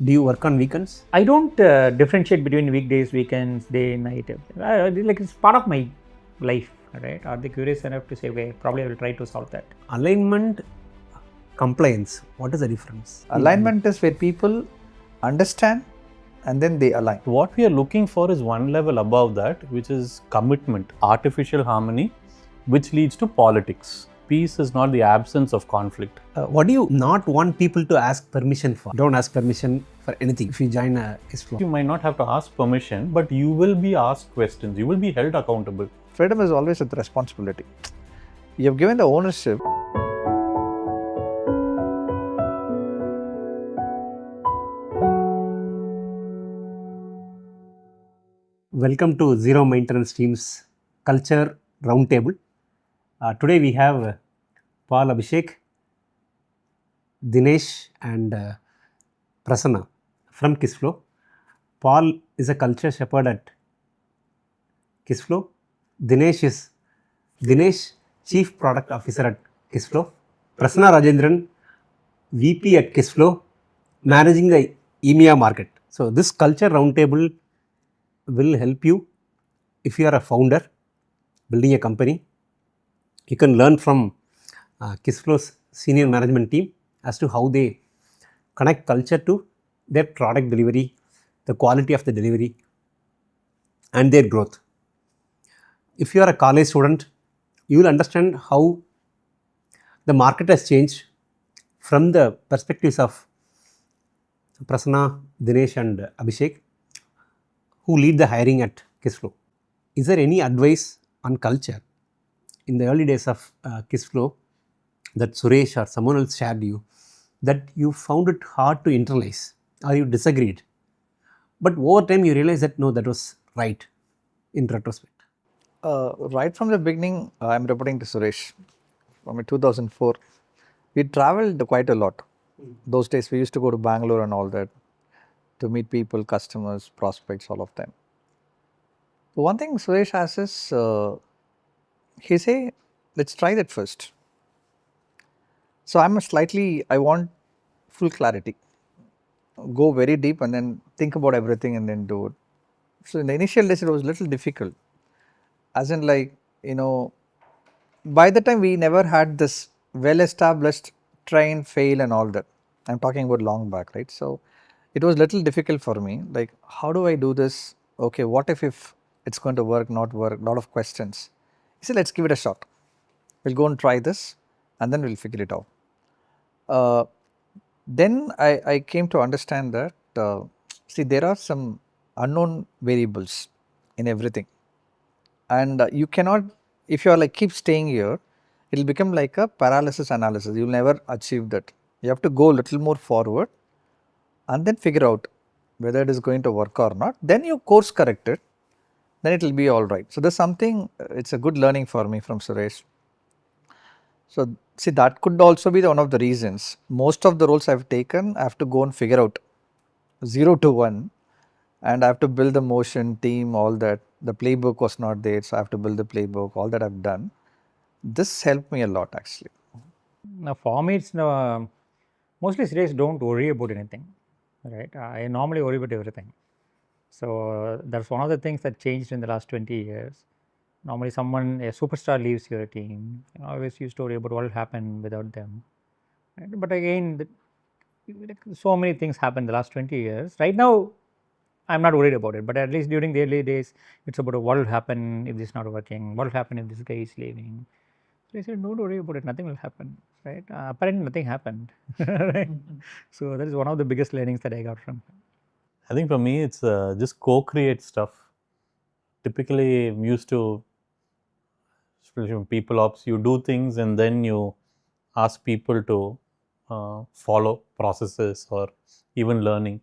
Do you work on weekends? I don't differentiate between weekdays, weekends, day, night. Like it's part of my life, right? Are they curious enough to say, okay, probably I will try to solve that? Alignment, compliance, what is the difference? Alignment is where people understand and then they align. What we are looking for is one level above that, which is commitment, artificial harmony, which leads to politics. Peace is not the absence of conflict. What do you not want people to ask permission for? Don't ask permission for anything if you join a Kissflow. You might not have to ask permission, but you will be asked questions. You will be held accountable. Freedom is always with responsibility. You have given the ownership. Welcome to Zero Maintenance Team's Culture Roundtable. Today we have Paul, Abhishek, Dinesh and Prasanna from Kissflow. Paul is a culture shepherd at Kissflow. Dinesh, Chief Product Officer at Kissflow. Prasanna Rajendran, VP at Kissflow, managing the EMEA market. So this culture roundtable will help you if you are a founder building a company. You can learn from Kissflow's senior management team as to how they connect culture to their product delivery, the quality of the delivery and their growth. If you are a college student, you will understand how the market has changed from the perspectives of Prasanna, Dinesh and Abhishek, who lead the hiring at Kissflow. Is there any advice on culture in the early days of Kissflow that Suresh or someone else shared you that you found it hard to internalize or you disagreed, but over time you realized that no, that was right in retrospect? Right from the beginning, I'm reporting to Suresh from 2004. We traveled quite a lot. Those days we used to go to Bangalore and all that to meet people, customers, prospects, all of them. One thing Suresh has is, he say, let's try that first. So I want full clarity. Go very deep and then think about everything and then do it. So in the initial days it was a little difficult. As in by the time we never had this well established train, fail and all that. I'm talking about long back, right? So it was little difficult for me, like how do I do this? Okay, what if it's going to work, not work, lot of questions. He said, let's give it a shot. We'll go and try this and then we'll figure it out. Then I came to understand that, see, there are some unknown variables in everything. And you cannot, if you are like keep staying here, it will become like a paralysis analysis. You will never achieve that. You have to go a little more forward and then figure out whether it is going to work or not. Then you course correct it, then it will be all right. So there's something, it's a good learning for me from Suresh. So see, that could also be one of the reasons. Most of the roles I've taken, I have to go and figure out 0 to 1 and I have to build the motion, team, all that. The playbook was not there, so I have to build the playbook, all that I've done. This helped me a lot actually. Now for me, it's mostly serious, don't worry about anything, right? I normally worry about everything. So that's one of the things that changed in the last 20 years. Normally a superstar leaves your team, you always used to worry about what will happen without them. Right? But again, so many things happened the last 20 years. Right now, I'm not worried about it, but at least during the early days, it's about what will happen if this is not working, what will happen if this guy is leaving. So I said, don't worry about it, nothing will happen, right? Apparently nothing happened, right? So that is one of the biggest learnings that I got from him. I think for me, it's just co-create stuff. Typically, I'm used to, especially from people ops, you do things and then you ask people to follow processes or even learning.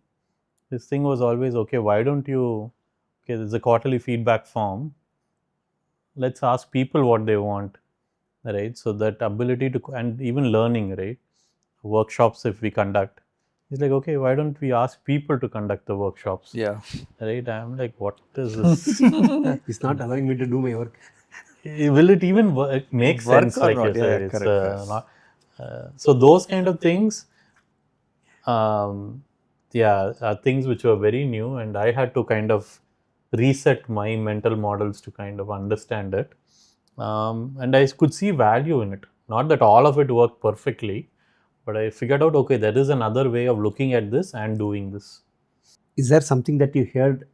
This thing was always, okay, why don't you, okay, there's a quarterly feedback form. Let's ask people what they want, right? So that ability to, and even learning, right? Workshops if we conduct. It's like, okay, why don't we ask people to conduct the workshops? Yeah. Right? I'm like, what is this? It's not allowing me to do my work. Will it even make sense? Or like not? you said, Yeah, it's correct. not. So those kind of things, things which were very new, and I had to kind of reset my mental models to kind of understand it. And I could see value in it. Not that all of it worked perfectly, but I figured out, okay, there is another way of looking at this and doing this. Is there something that you heard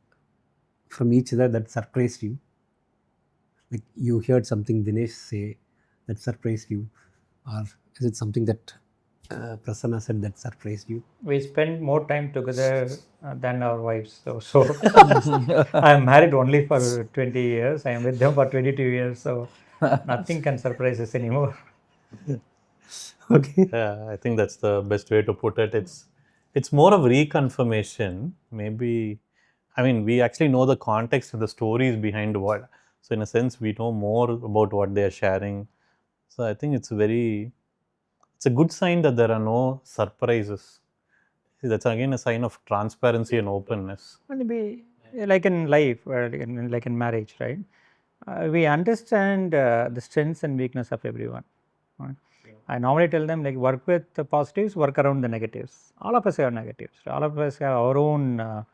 from each other that surprised you? Like you heard something Dinesh say that surprised you, or is it something that Prasanna said that surprised you? We spend more time together than our wives. So I'm married only for 20 years. I am with them for 22 years. So nothing can surprise us anymore. Okay. Yeah, I think that's the best way to put it. It's more of reconfirmation. Maybe, I mean, we actually know the context and the stories behind what. So in a sense, we know more about what they are sharing. So I think it's a good sign that there are no surprises. See, that's again a sign of transparency and openness. And we, like in life, like in marriage, right? We understand the strengths and weakness of everyone. Right? I normally tell them, like, work with the positives, work around the negatives. All of us have negatives. All of us have our own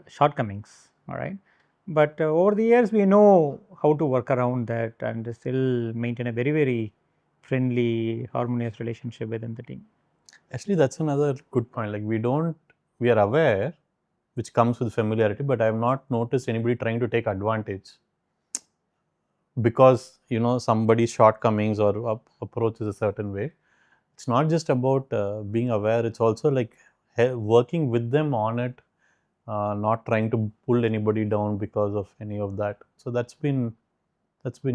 shortcomings. All right. But over the years, we know how to work around that and still maintain a very, very friendly, harmonious relationship within the team. Actually, that's another good point. Like we are aware, which comes with familiarity, but I have not noticed anybody trying to take advantage because somebody's shortcomings or approach is a certain way. It's not just about being aware. It's also like working with them on it, not trying to pull anybody down because of any of that. So that's been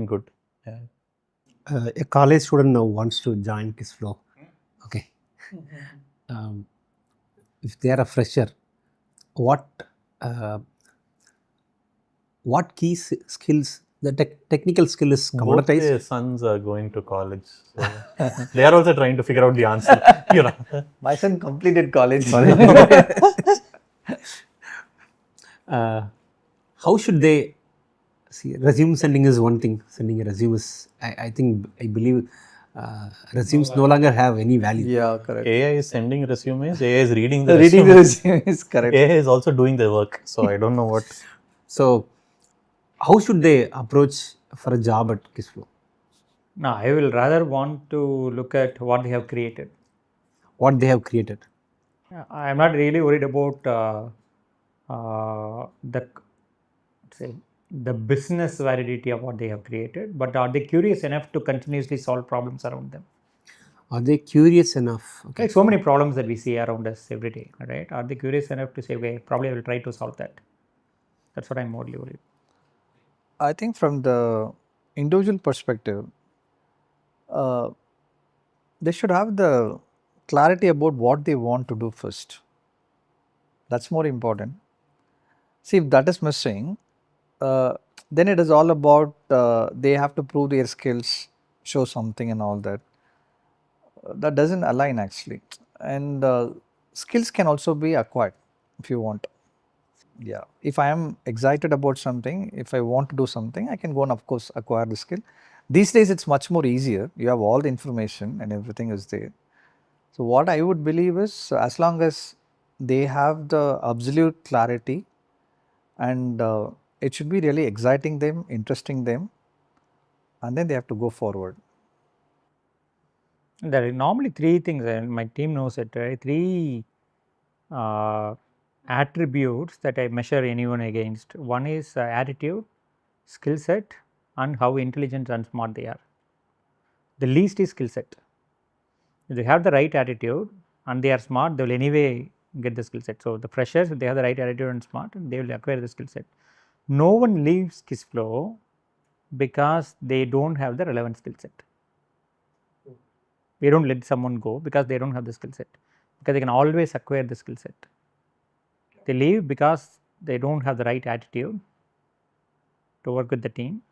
good. Yeah. A college student now wants to join Kissflow. Okay. If they are a fresher, what key skills, the technical skill is Both commoditized? their sons are going to college, so they are also trying to figure out the answer. My son completed college. How should they see? Resume sending is one thing. Sending a resume is, I believe resumes no longer have any value. Yeah, correct. AI is sending resumes. AI is reading the Reading the resumes. resume is correct. AI is also doing the work. So I don't know what. So, how should they approach for a job at Kissflow? Now, I will rather want to look at what they have created. What they have created? I am not really worried about the business validity of what they have created, but are they curious enough to continuously solve problems around them? Are they curious enough? Okay. Like so many problems that we see around us every day, right? Are they curious enough to say, okay, probably I will try to solve that? That's what I'm more worried. I think from the individual perspective, they should have the clarity about what they want to do first. That's more important. See, if that is missing, then it is all about they have to prove their skills, show something, and all that. That doesn't align actually. And skills can also be acquired if you want. Yeah, if I am excited about something, if I want to do something, I can go and of course acquire the skill. These days it's much more easier. You have all the information and everything is there. So what I would believe is as long as they have the absolute clarity and it should be really exciting them, interesting them, and then they have to go forward. There are normally three things, and my team knows it, right? Three attributes that I measure anyone against. One is attitude, skill set, and how intelligent and smart they are. The least is skill set. If they have the right attitude and they are smart, they will anyway get the skill set. So the freshers, if they have the right attitude and smart, they will acquire the skill set. No one leaves Kissflow because they don't have the relevant skill set. We don't let someone go because they don't have the skill set, because they can always acquire the skill set. They leave because they don't have the right attitude to work with the team,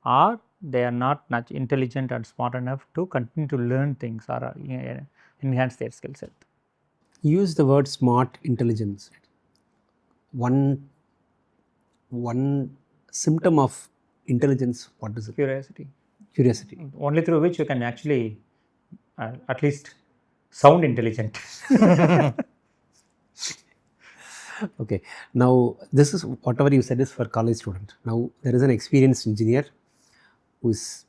or they are not intelligent and smart enough to continue to learn things or enhance their skill set. Use the word smart intelligence. One symptom of intelligence, what is it? Curiosity. Curiosity. Only through which you can actually at least sound intelligent. Okay. Now, this is whatever you said is for college student. Now, there is an experienced engineer who is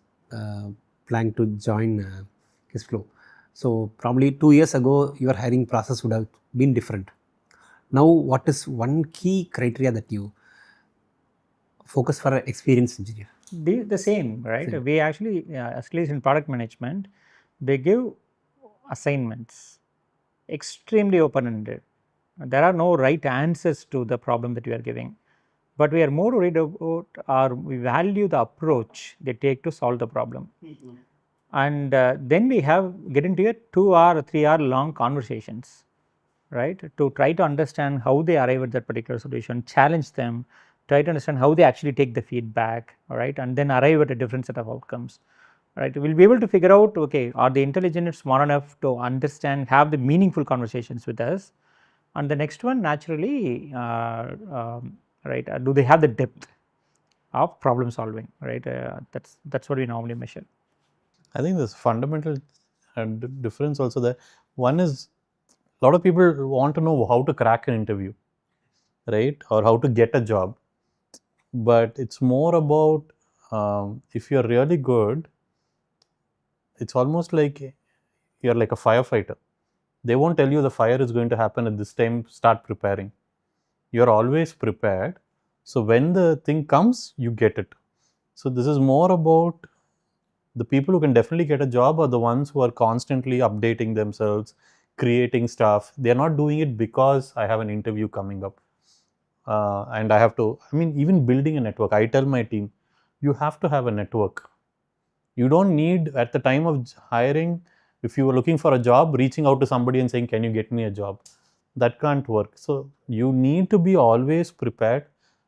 planning to join Kissflow. So, probably 2 years ago, your hiring process would have been different. Now, what is one key criteria that you focus for an experienced engineer? The same, right? Same. We actually, at least in product management, they give assignments, extremely open-ended. There are no right answers to the problem that we are giving, but we are more worried about, or we value the approach they take to solve the problem. And then we get into a 2-hour or 3-hour long conversations, right, to try to understand how they arrive at that particular solution, challenge them, try to understand how they actually take the feedback, all right, and then arrive at a different set of outcomes. Right, we'll be able to figure out, okay, are they intelligent and smart enough to understand, have the meaningful conversations with us, and the next one, naturally, right, do they have the depth of problem solving, right? That's what we normally measure. I think there's fundamental difference also there. One is, a lot of people want to know how to crack an interview, right, or how to get a job, but it's more about if you're really good, it's almost like you're like a firefighter. They won't tell you the fire is going to happen at this time, start preparing. You're always prepared. So when the thing comes, you get it. So this is more about the people who can definitely get a job are the ones who are constantly updating themselves, creating stuff. They're not doing it because I have an interview coming up. And I have to, I mean, even building a network, I tell my team, you have to have a network. You don't need, at the time of hiring, if you were looking for a job, reaching out to somebody and saying, can you get me a job? That can't work. So you need to be always prepared,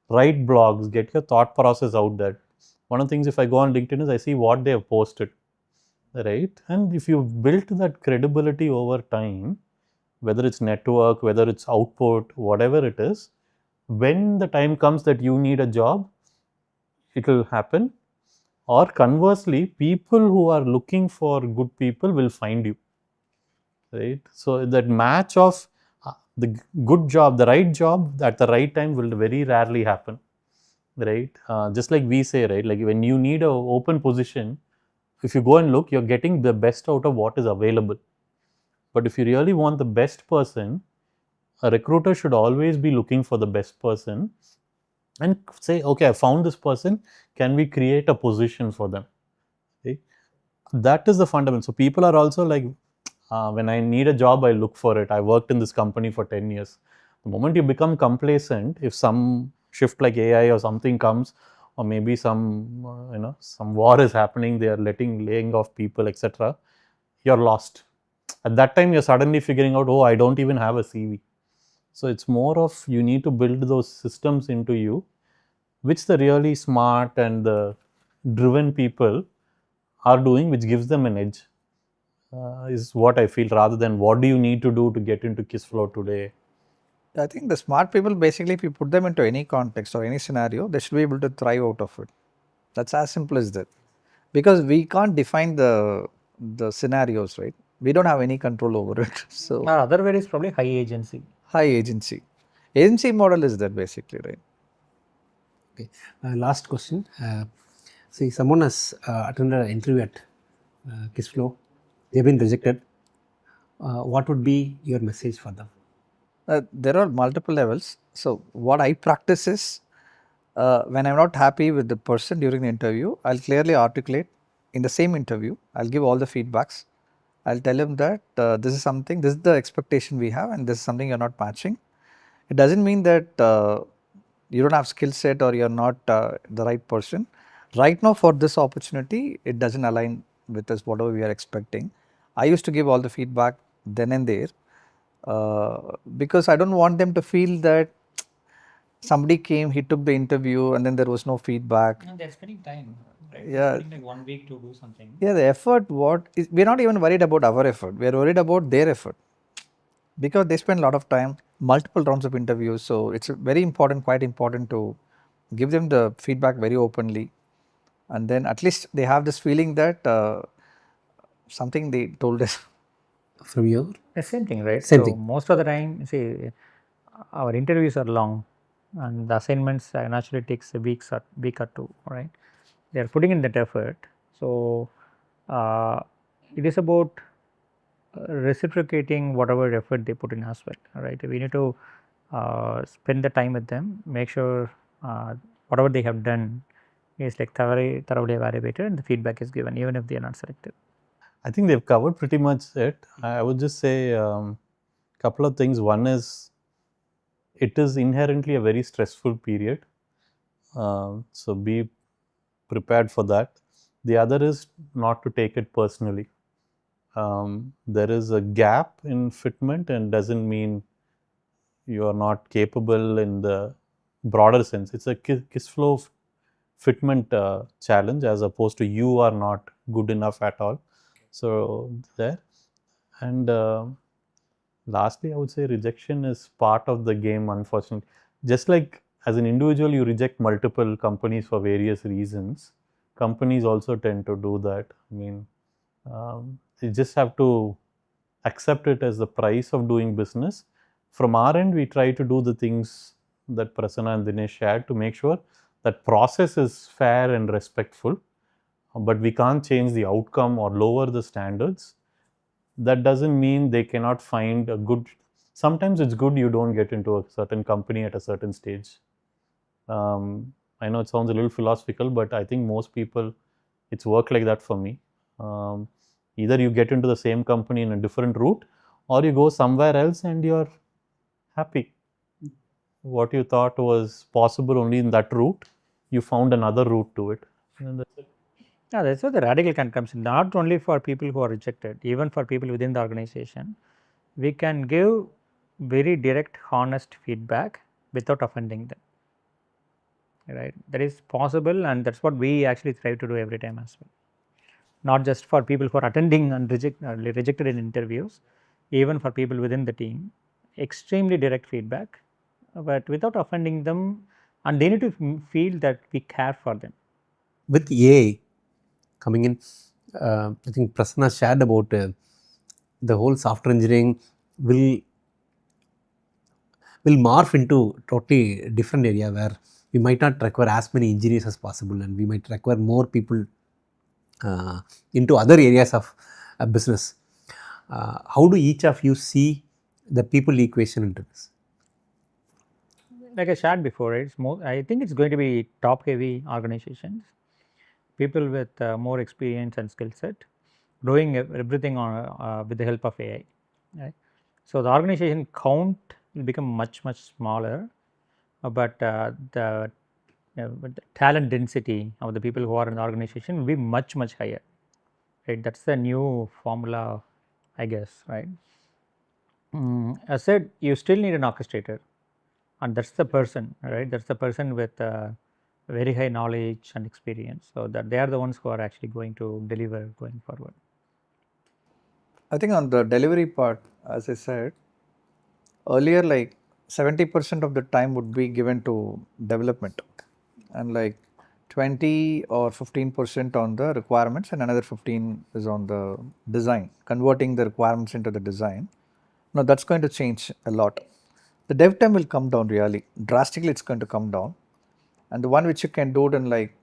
write blogs, get your thought process out there. One of the things, if I go on LinkedIn, is I see what they have posted, right? And if you've built that credibility over time, whether it's network, whether it's output, whatever it is, when the time comes that you need a job, it will happen. Or conversely, people who are looking for good people will find you, right? So that match of the good job, the right job at the right time will very rarely happen, right? Just like we say, right, like when you need an open position, if you go and look, you're getting the best out of what is available. But if you really want the best person, a recruiter should always be looking for the best person and say, okay, I found this person, can we create a position for them? Okay? That is the fundamental. So people are also like, when I need a job, I look for it. I worked in this company for 10 years. The moment you become complacent, if some shift like AI or something comes, or maybe some, some war is happening, they are laying off people, etc., you're lost. At that time, you're suddenly figuring out, oh, I don't even have a CV. So it's more of, you need to build those systems into you, which the really smart and the driven people are doing, which gives them an edge, is what I feel, rather than what do you need to do to get into Kissflow today. I think the smart people, basically, if you put them into any context or any scenario, they should be able to thrive out of it. That's as simple as that. Because we can't define the scenarios, right? We don't have any control over it. So Other way is probably high agency. high agency. Agency model is that basically, right? Okay. Last question. See, someone has attended an interview at Kissflow. They've been rejected. What would be your message for them? There are multiple levels. So what I practice is, when I'm not happy with the person during the interview, I'll clearly articulate in the same interview. I'll give all the feedbacks. I'll tell him that this is the expectation we have, and this is something you're not matching. It doesn't mean that you don't have skill set or you're not the right person. Right now, for this opportunity, it doesn't align with us, whatever we are expecting. I used to give all the feedback then and there, because I don't want them to feel that somebody came, he took the interview, and then there was no feedback. And they're spending time, right? Yeah. They're spending like 1 week to do something. Yeah, the effort, we're not even worried about our effort. We're worried about their effort, because they spend a lot of time, multiple rounds of interviews. So it's very important, quite important, to give them the feedback very openly. And then at least they have this feeling that something they told us. From your The same thing, right? Same So thing. most of the time, see, our interviews are long, and the assignments naturally takes a week or two, right? They are putting in that effort. So it is about reciprocating whatever effort they put in as well, right? We need to spend the time with them, make sure whatever they have done is like thoroughly evaluated and the feedback is given even if they are not selected. I think they've covered pretty much it. I would just say couple of things. One is it is inherently a very stressful period, so be prepared for that. The other is not to take it personally. There is a gap in fitment and doesn't mean you are not capable in the broader sense. It's a Kissflow fitment challenge as opposed to you are not good enough at all. So there. And lastly, I would say rejection is part of the game, unfortunately. Just like as an individual, you reject multiple companies for various reasons. Companies also tend to do that. I mean, you just have to accept it as the price of doing business. From our end, we try to do the things that Prasanna and Dinesh shared to make sure that process is fair and respectful, but we can't change the outcome or lower the standards. That doesn't mean they cannot find a good. Sometimes it's good you don't get into a certain company at a certain stage. I know it sounds a little philosophical, but I think most people, it's worked like that for me. Either you get into the same company in a different route, or you go somewhere else and you're happy. What you thought was possible only in that route, you found another route to it. And that's it. Yeah, that's where the radical can comes in. Not only for people who are rejected, even for people within the organization, we can give very direct, honest feedback without offending them. Right? That is possible, and that's what we actually try to do every time as well. Not just for people who are attending and rejected in interviews, even for people within the team, extremely direct feedback, but without offending them, and they need to feel that we care for them. With AI coming in, I think Prasanna shared about the whole software engineering will morph into totally different area where we might not require as many engineers as possible, and we might require more people into other areas of business. How do each of you see the people equation into this? Like I shared before, it's more. I think it's going to be top-heavy organizations, people with more experience and skill set, doing everything on with the help of AI. Right? So the organization count will become much smaller, but the talent density of the people who are in the organization will be much higher. Right? That's the new formula, I guess. Right? As said, you still need an orchestrator, and that's the person, right? That's the person with very high knowledge and experience. So that they are the ones who are actually going to deliver going forward. I think on the delivery part, as I said earlier, like 70% of the time would be given to development, and like 20 or 15% on the requirements, and another 15 is on the design, converting the requirements into the design. Now that's going to change a lot. The dev time will come down really drastically. It's going to come down, and the one which you can do it in like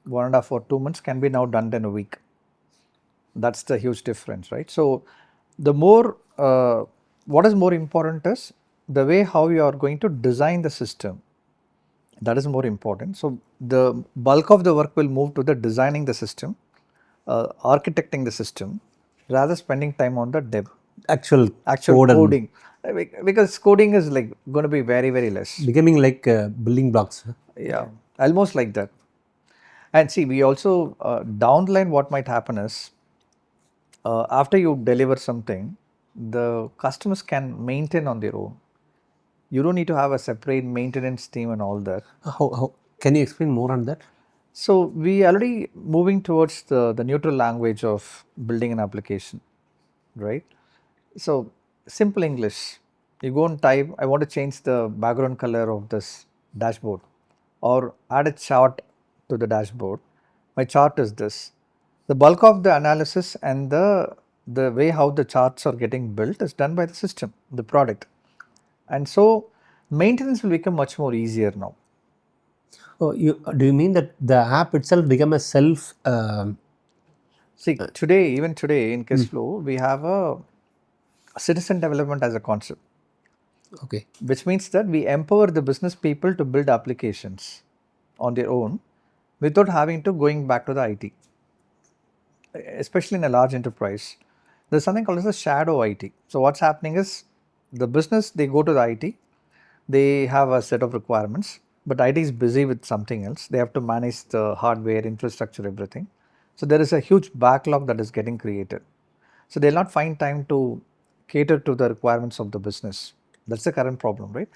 1.5 or 2 months can be now done in a week. That's the huge difference, right? So the more what is more important is the way how you are going to design the system. That is more important. So the bulk of the work will move to the designing the system, architecting the system, rather spending time on the dev. Actual Actual coding, because coding is like going to be very less. Becoming like building blocks. Yeah, almost like that. And see, we also down the line what might happen is after you deliver something, the customers can maintain on their own. You don't need to have a separate maintenance team and all that. How can you explain more on that? So we already moving towards the neutral language of building an application, right? So simple English, you go and type, I want to change the background color of this dashboard, or add a chart to the dashboard. My chart is this. The bulk of the analysis and the way how the charts are getting built is done by the system, the product. And so Maintenance will become much more easier now. Oh, do you mean that the app itself become a self? See, today, even today in Kissflow, we have a citizen development as a concept, Okay. which means that we empower the business people to build applications on their own without having to going back to the IT. Especially in a large enterprise, there's something called as a shadow IT. So what's happening is the business, they go to the IT, they have a set of requirements, but IT is busy with something else. They have to manage the hardware, infrastructure, everything. So there is a huge backlog that is getting created. So they'll not find time to cater to the requirements of the business. That's the current problem, right?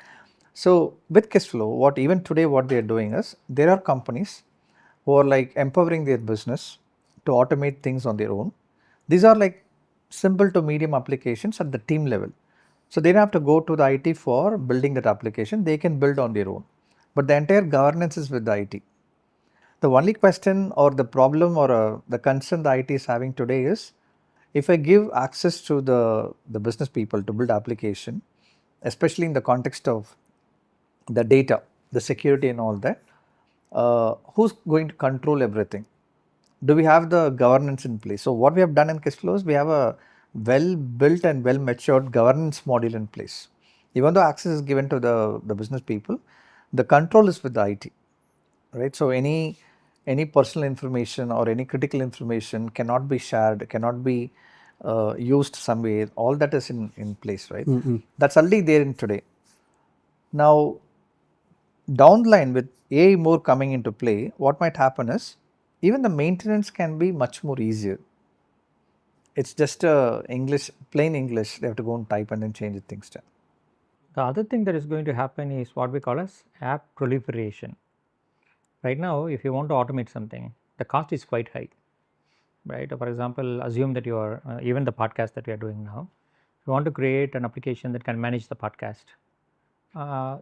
So with Kissflow, what even today what they are doing is there are companies who are like empowering their business to automate things on their own. These are like simple to medium applications at the team level. So they don't have to go to the IT for building that application. They can build on their own. But the entire governance is with the IT. The only question or the problem or the concern the IT is having today is if I give access to the business people to build application, especially in the context of the data, the security and all that, who's going to control everything? Do we have the governance in place? So what we have done in Kissflow is we have a well built and well matured governance module in place. Even though access is given to the business people, the control is with the IT, right? So any personal information or any critical information cannot be shared, cannot be used somewhere. All that is in place, right? That's already there in today. Now, down the line with AI more coming into play, what might happen is even the maintenance can be much more easier. It's just plain English. They have to go and type and then change the things down. The other thing that is going to happen is what we call as app proliferation. Right now, if you want to automate something, the cost is quite high, right? For example, assume that you are even the podcast that we are doing now. You want to create an application that can manage the podcast.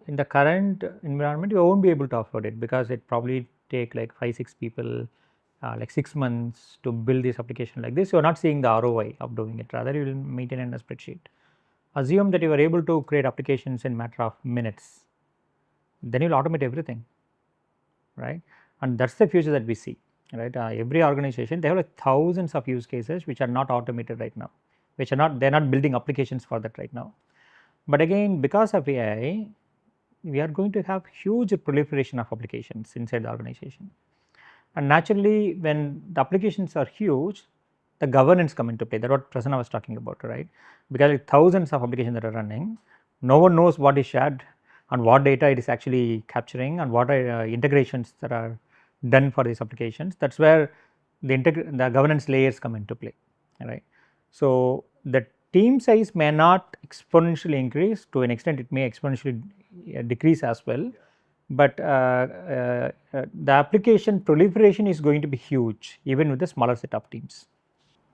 In the current environment, you won't be able to afford it because it probably take like 5-6 people, like 6 months to build this application like this. You are not seeing the ROI of doing it. Rather, you will maintain in a spreadsheet. Assume that you are able to create applications in matter of minutes. Then you'll automate everything, right? And that's the future that we see, right? Every organization, they have like thousands of use cases which are not automated right now, which are not, they're not building applications for that right now. But again, because of AI, we are going to have huge proliferation of applications inside the organization. And naturally, when the applications are huge, the governance come into play. That's what Prasanna was talking about, right? Because like thousands of applications that are running, no one knows what is shared and what data it is actually capturing and what are integrations that are done for these applications. That's where the governance layers come into play, right? So the team size may not exponentially increase. To an extent, it may exponentially decrease as well. But the application proliferation is going to be huge even with the smaller set of teams.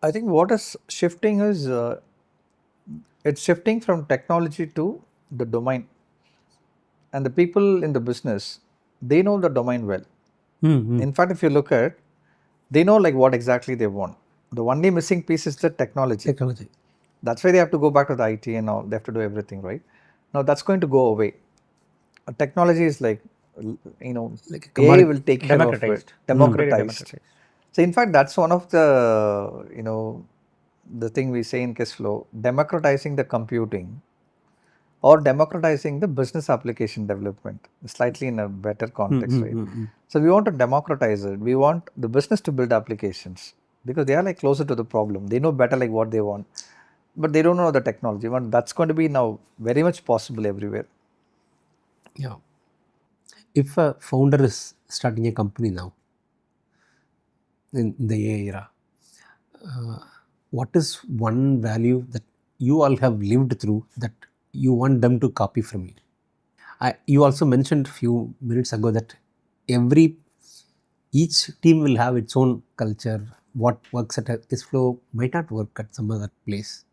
I think what is shifting is it's shifting from technology to the domain. And the people in the business, they know the domain well. In fact, if you look at, they know like what exactly they want. The only missing piece is the technology. That's why they have to go back to the IT and all. They have to do everything, right? Now that's going to go away. Technology is like Like AI will take care of it. Very Democratized. So in fact, that's one of the the thing we say in Kissflow, democratizing the computing or democratizing the business application development, slightly in a better context, right? So we want to democratize it. We want the business to build applications because they are like closer to the problem. They know better like what they want, but they don't know the technology. And that's going to be now very much possible everywhere. Yeah. If a founder is starting a company now in the AI era, what is one value that you all have lived through that you want them to copy from you? You also mentioned a few minutes ago that each team will have its own culture. What works at Kissflow might not work at some other place.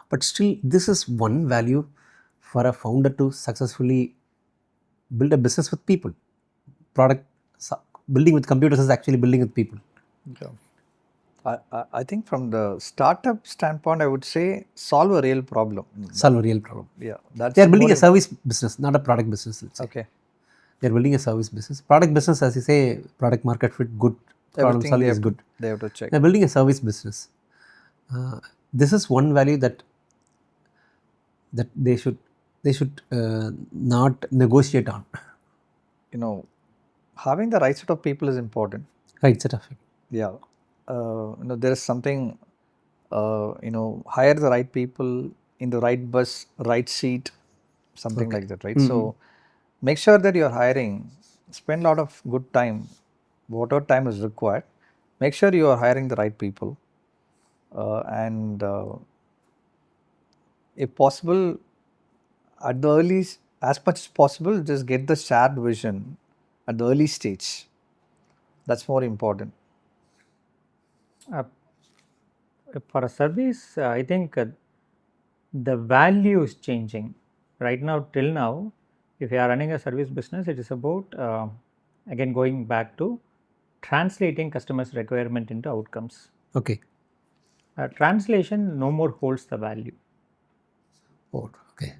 But still, this is one value for a founder to successfully build a business with people. Building with computers is actually building with people. Yeah. I think from the startup standpoint, I would say solve a real problem. Solve a real problem. Yeah, that's They are building more a service business, not a product business. Let's say. Okay. They are building a service business. Product business, as you say, product market fit, good. Problem Everything solving they is have good. they have to check. They are building a service business. This is one value that they should not negotiate on. You know, having the right set of people is important. Right set of it. Yeah. There is something, hire the right people in the right bus, right seat, something like that, right? So make sure that you're hiring, spend a lot of good time, whatever time is required. Make sure you are hiring the right people. And if possible, at the earliest, as much as possible, just get the shared vision at the early stage. That's more important. For a service, I think the value is changing. Right now, till now, if you are running a service business, it is about, again, going back to translating customers' requirement into outcomes. Okay. Translation no more holds the value. Oh, okay.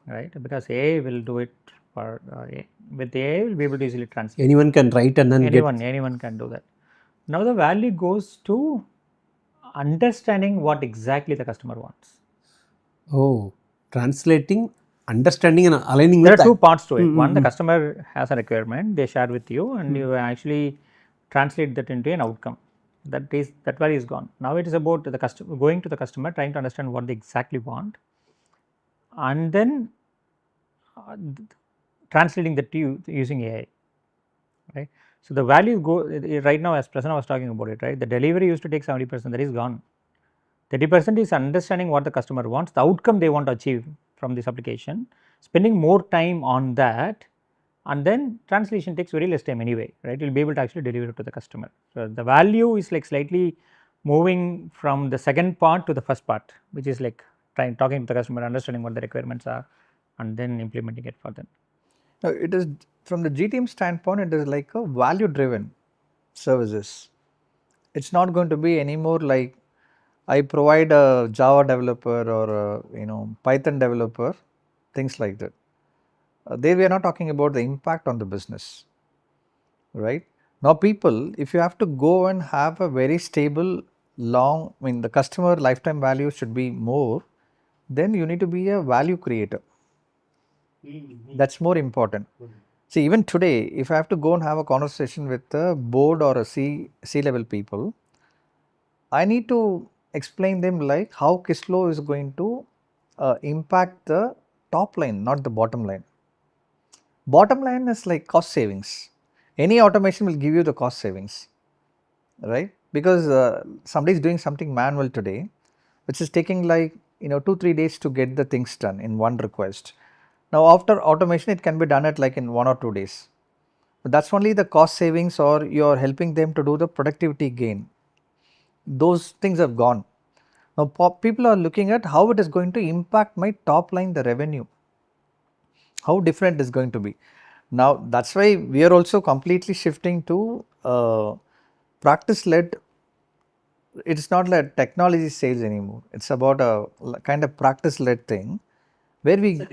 Right? Because AI will do it for, with AI, will be able to easily translate. Anyone can write and then Anyone can do that. Now the value goes to understanding what exactly the customer wants. Oh, translating, understanding and aligning There with are two that. parts to it. One, the customer has a requirement, they share with you, and you actually translate that into an outcome. That value is gone. Now it is about the customer going to the customer, trying to understand what they exactly want, and then translating that to you using AI. Right. So the value right now, as Prasanna was talking about it, right? The delivery used to take 70%, that is gone. 30% is understanding what the customer wants, the outcome they want to achieve from this application, spending more time on that, and then translation takes very less time anyway, right? You'll be able to actually deliver it to the customer. So the value is like slightly moving from the second part to the first part, which is like talking to the customer, understanding what the requirements are, and then implementing it for them. Now, it is from the GTM standpoint, it is like a value driven services. It's not going to be anymore like I provide a Java developer or a Python developer, things like that. They were not talking about the impact on the business, right? Now people, if you have to go and have a very stable, the customer lifetime value should be more, then you need to be a value creator. That's more important. See, even today, if I have to go and have a conversation with a board or a C-level people, I need to explain them like how Kissflow is going to impact the top line, not the bottom line. Bottom line is like cost savings. Any automation will give you the cost savings, right? Because somebody is doing something manual today, which is taking like 2-3 days to get the things done in one request. Now after automation, it can be done at like in 1 or 2 days. But that's only the cost savings, or you're helping them to do the productivity gain. Those things have gone. Now people are looking at how it is going to impact my top line, the revenue. How different is going to be. Now that's why we are also completely shifting to practice led. It's not like technology sales anymore. It's about a kind of practice led thing where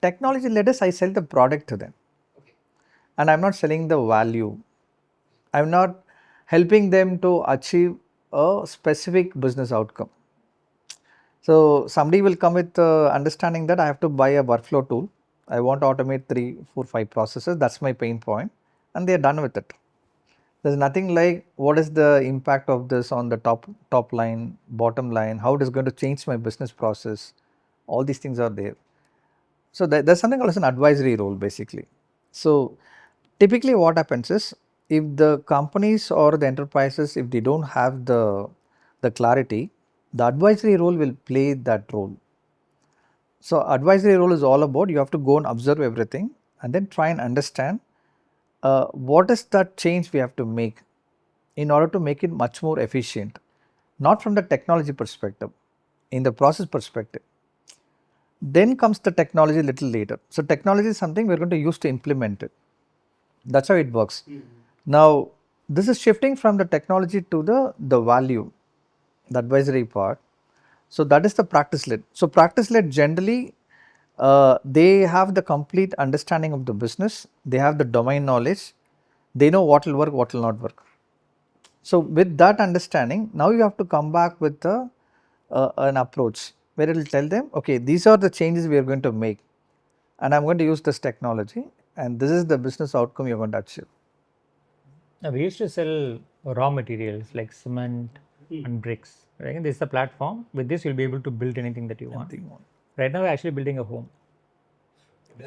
technology led is I sell the product to them. And I'm not selling the value. I'm not helping them to achieve a specific business outcome. So somebody will come with understanding that I have to buy a workflow tool. I want to automate 3, 4, 5 processes. That's my pain point, and they're done with it. There's nothing like what is the impact of this on the top line, bottom line, how it is going to change my business process. All these things are there. So there's something called as an advisory role basically. So typically what happens is, if the companies or the enterprises, if they don't have the clarity, the advisory role will play that role. So advisory role is all about you have to go and observe everything and then try and understand what is that change we have to make in order to make it much more efficient, not from the technology perspective, in the process perspective. Then comes the technology a little later. So technology is something we're going to use to implement it. That's how it works. Now this is shifting from the technology to the value, the advisory part. So that is the practice led. So practice led generally, they have the complete understanding of the business, they have the domain knowledge, they know what will work, what will not work. So with that understanding, now you have to come back with an approach where it will tell them, okay, these are the changes we are going to make, and I'm going to use this technology, and this is the business outcome you're going to achieve. Now, we used to sell raw materials like cement and bricks. Right? This is the platform. With this, you'll be able to build anything that you want. Right now, we're actually building a home.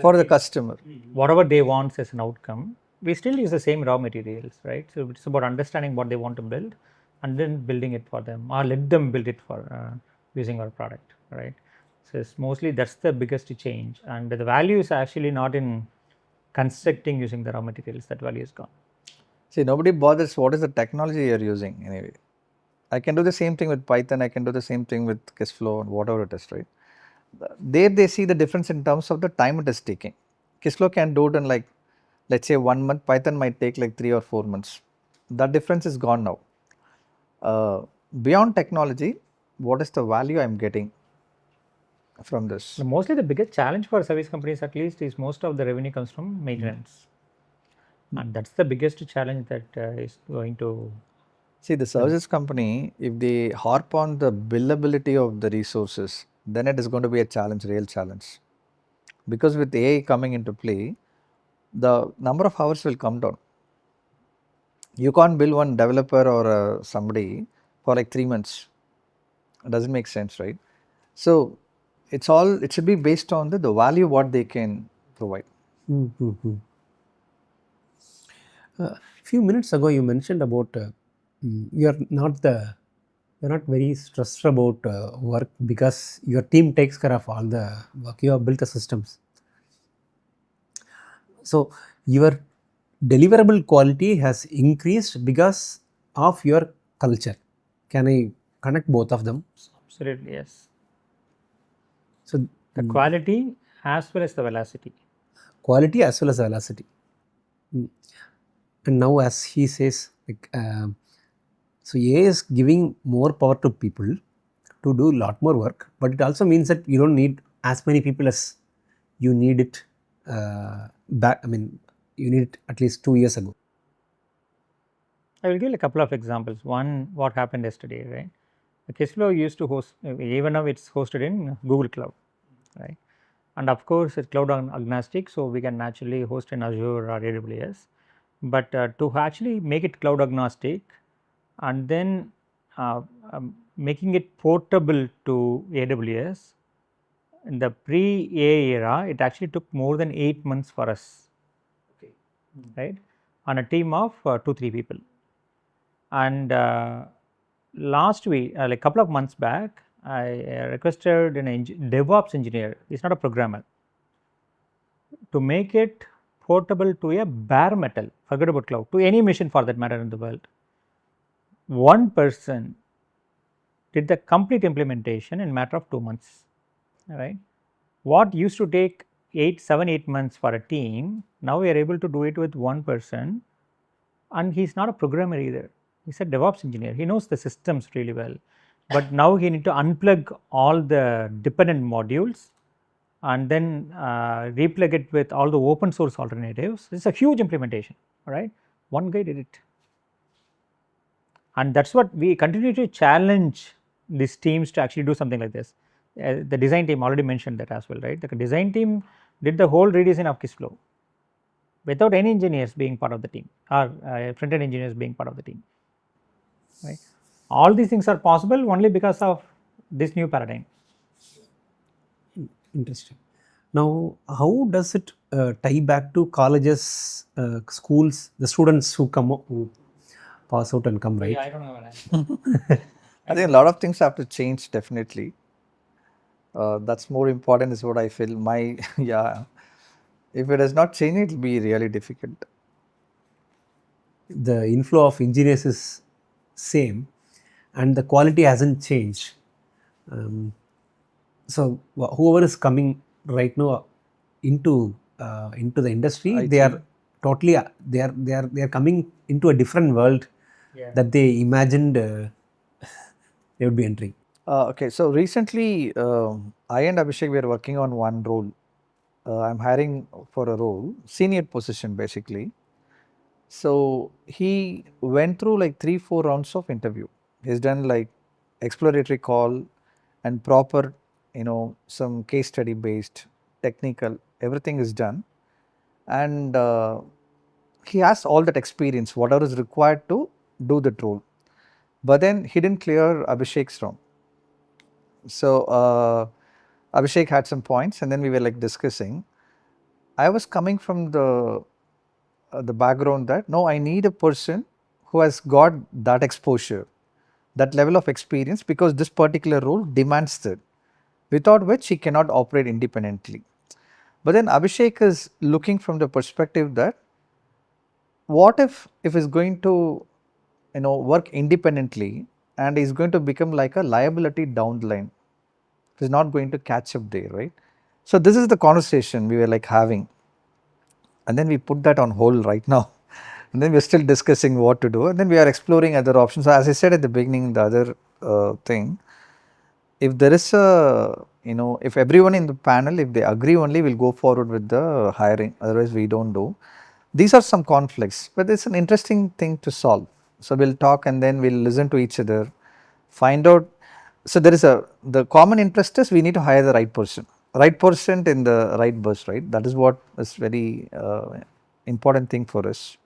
For the customer. Whatever they want as an outcome, we still use the same raw materials, right? So it's about understanding what they want to build and then building it for them, or let them build it for using our product, right? So it's mostly that's the biggest change, and the value is actually not in constructing using the raw materials. That value is gone. See, nobody bothers what is the technology you're using anyway. I can do the same thing with Python, I can do the same thing with Kissflow and whatever it is, right? There they see the difference in terms of the time it is taking. Kissflow can do it in like, let's say 1 month, Python might take like 3 or 4 months. That difference is gone now. Beyond technology, what is the value I'm getting from this? Mostly the biggest challenge for service companies, at least, is most of the revenue comes from maintenance. And that's the biggest challenge that is going to. See, the services company, if they harp on the billability of the resources, then it is going to be a challenge, real challenge. Because with AI coming into play, the number of hours will come down. You can't bill one developer or somebody for like 3 months. It doesn't make sense, right? So it should be based on the value what they can provide. Few minutes ago, you mentioned about you're not very stressed about work because your team takes care of all the work. You have built the systems. So your deliverable quality has increased because of your culture. Can I connect both of them? Absolutely, yes. So the quality as well as the velocity. Quality as well as velocity. And now, as he says, like, so AI is giving more power to people to do a lot more work, but it also means that you don't need as many people as you need it back. I mean, you need it at least 2 years ago. I will give a couple of examples. One, what happened yesterday, right? The Kissflow used to host, even now it's hosted in Google Cloud, right? And of course, it's cloud agnostic, so we can naturally host in Azure or AWS. But to actually make it cloud agnostic and then making it portable to AWS, in the pre-AI era, it actually took more than 8 months for us, right? On a team of 2-3 people. And last week, like a couple of months back, I requested an DevOps engineer, he's not a programmer, to make it portable to a bare metal, forget about cloud, to any machine for that matter in the world. One person did the complete implementation in a matter of 2 months, right? What used to take 7-8 months for a team, now we are able to do it with one person, and he's not a programmer either. He's a DevOps engineer. He knows the systems really well, but now he need to unplug all the dependent modules and then replug it with all the open source alternatives. It's a huge implementation, right? One guy did it. And that's what we continue to challenge these teams to actually do something like this. The design team already mentioned that as well, right? The design team did the whole redesign of Kissflow without any engineers being part of the team, or front-end engineers being part of the team, right? All these things are possible only because of this new paradigm. Interesting. Now, how does it tie back to colleges, schools, the students who come up, who pass out and come, right? Yeah, I don't know what I think a lot of things have to change, definitely. That's more important is what I feel. Yeah, if it is not changing, it will be really difficult. The inflow of engineers is same and the quality hasn't changed. So whoever is coming right now into the industry, they are totally they are coming into a different world that they imagined they would be entering. Okay, so recently I and Abhishek we are working on one role. I'm hiring for a role, senior position basically. So he went through like 3-4 rounds of interview. He's done like exploratory call and proper, some case study based, technical, everything is done. And he has all that experience, whatever is required to do that role. But then he didn't clear Abhishek's round. So Abhishek had some points, and then we were like discussing. I was coming from the background that no, I need a person who has got that exposure, that level of experience, because this particular role demands that, without which he cannot operate independently. But then Abhishek is looking from the perspective that what if he's going to work independently and he's going to become like a liability down the line. He's not going to catch up there, right? So this is the conversation we were like having, and then we put that on hold right now. And then we're still discussing what to do, and then we are exploring other options. So as I said at the beginning, the other thing, if there is a, if everyone in the panel, if they agree only, we'll go forward with the hiring, otherwise we don't do. These are some conflicts, but it's an interesting thing to solve. So we'll talk and then we'll listen to each other, find out. So there is the common interest is we need to hire the right person in the right bus, right? That is what is very important thing for us.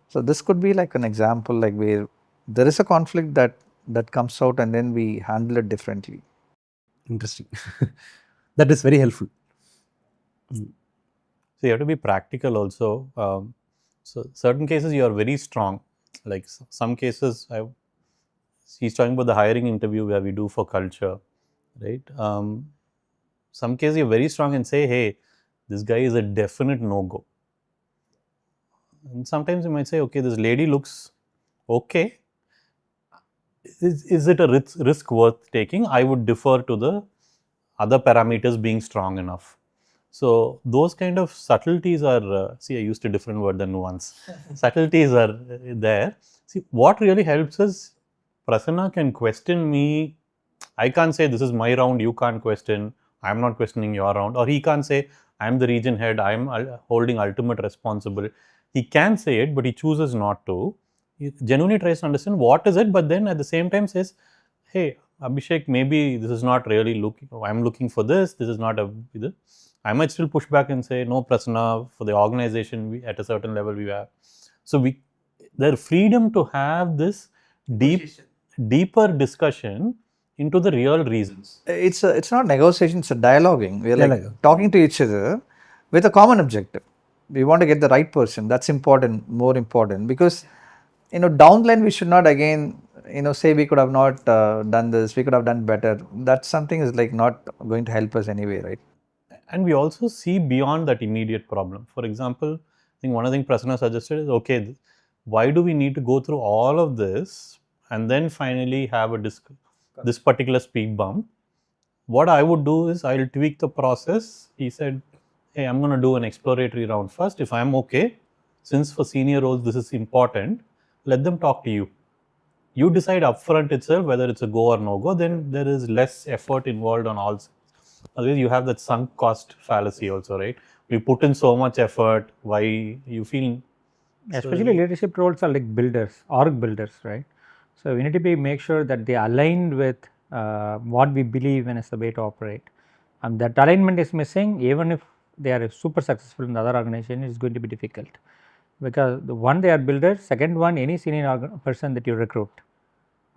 So this could be like an example, like where there is a conflict that comes out and then we handle it differently. Interesting. That is very helpful. So you have to be practical also. So certain cases you are very strong. Like some cases, he's talking about the hiring interview where we do for culture, right? Some cases you're very strong and say, hey, this guy is a definite no-go. And sometimes you might say, okay, this lady looks okay. Is it a risk worth taking? I would defer to the other parameters being strong enough. So those kind of subtleties are, see, I used a different word than nuance. Subtleties are there. See, what really helps is Prasanna can question me. I can't say this is my round, you can't question. I'm not questioning your round. Or he can't say, I'm the region head, I'm holding ultimate responsible. He can say it, but he chooses not to. He genuinely tries to understand what is it, but then at the same time says, hey, Abhishek, maybe this is not really looking, I'm looking for this is not a, I might still push back and say, no, Prasanna, for the organization, at a certain level we have. So their freedom to have this deeper discussion into the real reasons. It's not negotiation, it's a dialoguing. We're like talking to each other with a common objective. We want to get the right person. That's important, more important, because down the line we should not again say we could have not done this, we could have done better. That's something is like not going to help us anyway, right? And we also see beyond that immediate problem. For example, I think one of the things Prasanna suggested is, okay, why do we need to go through all of this and then finally have this particular speed bump? What I would do is I'll tweak the process. He said, hey, I'm going to do an exploratory round first. If I'm okay, since for senior roles this is important, let them talk to you. You decide upfront itself whether it's a go or no go, then there is less effort involved on all sides. Otherwise, you have that sunk cost fallacy also, right? We put in so much effort, why you feel... Especially leadership roles are like builders, org builders, right? So we need to make sure that they aligned with what we believe in as the way to operate. And that alignment is missing, even if they are super successful in the other organization, it's going to be difficult. Because the one, they are builders, second one, any senior person that you recruit,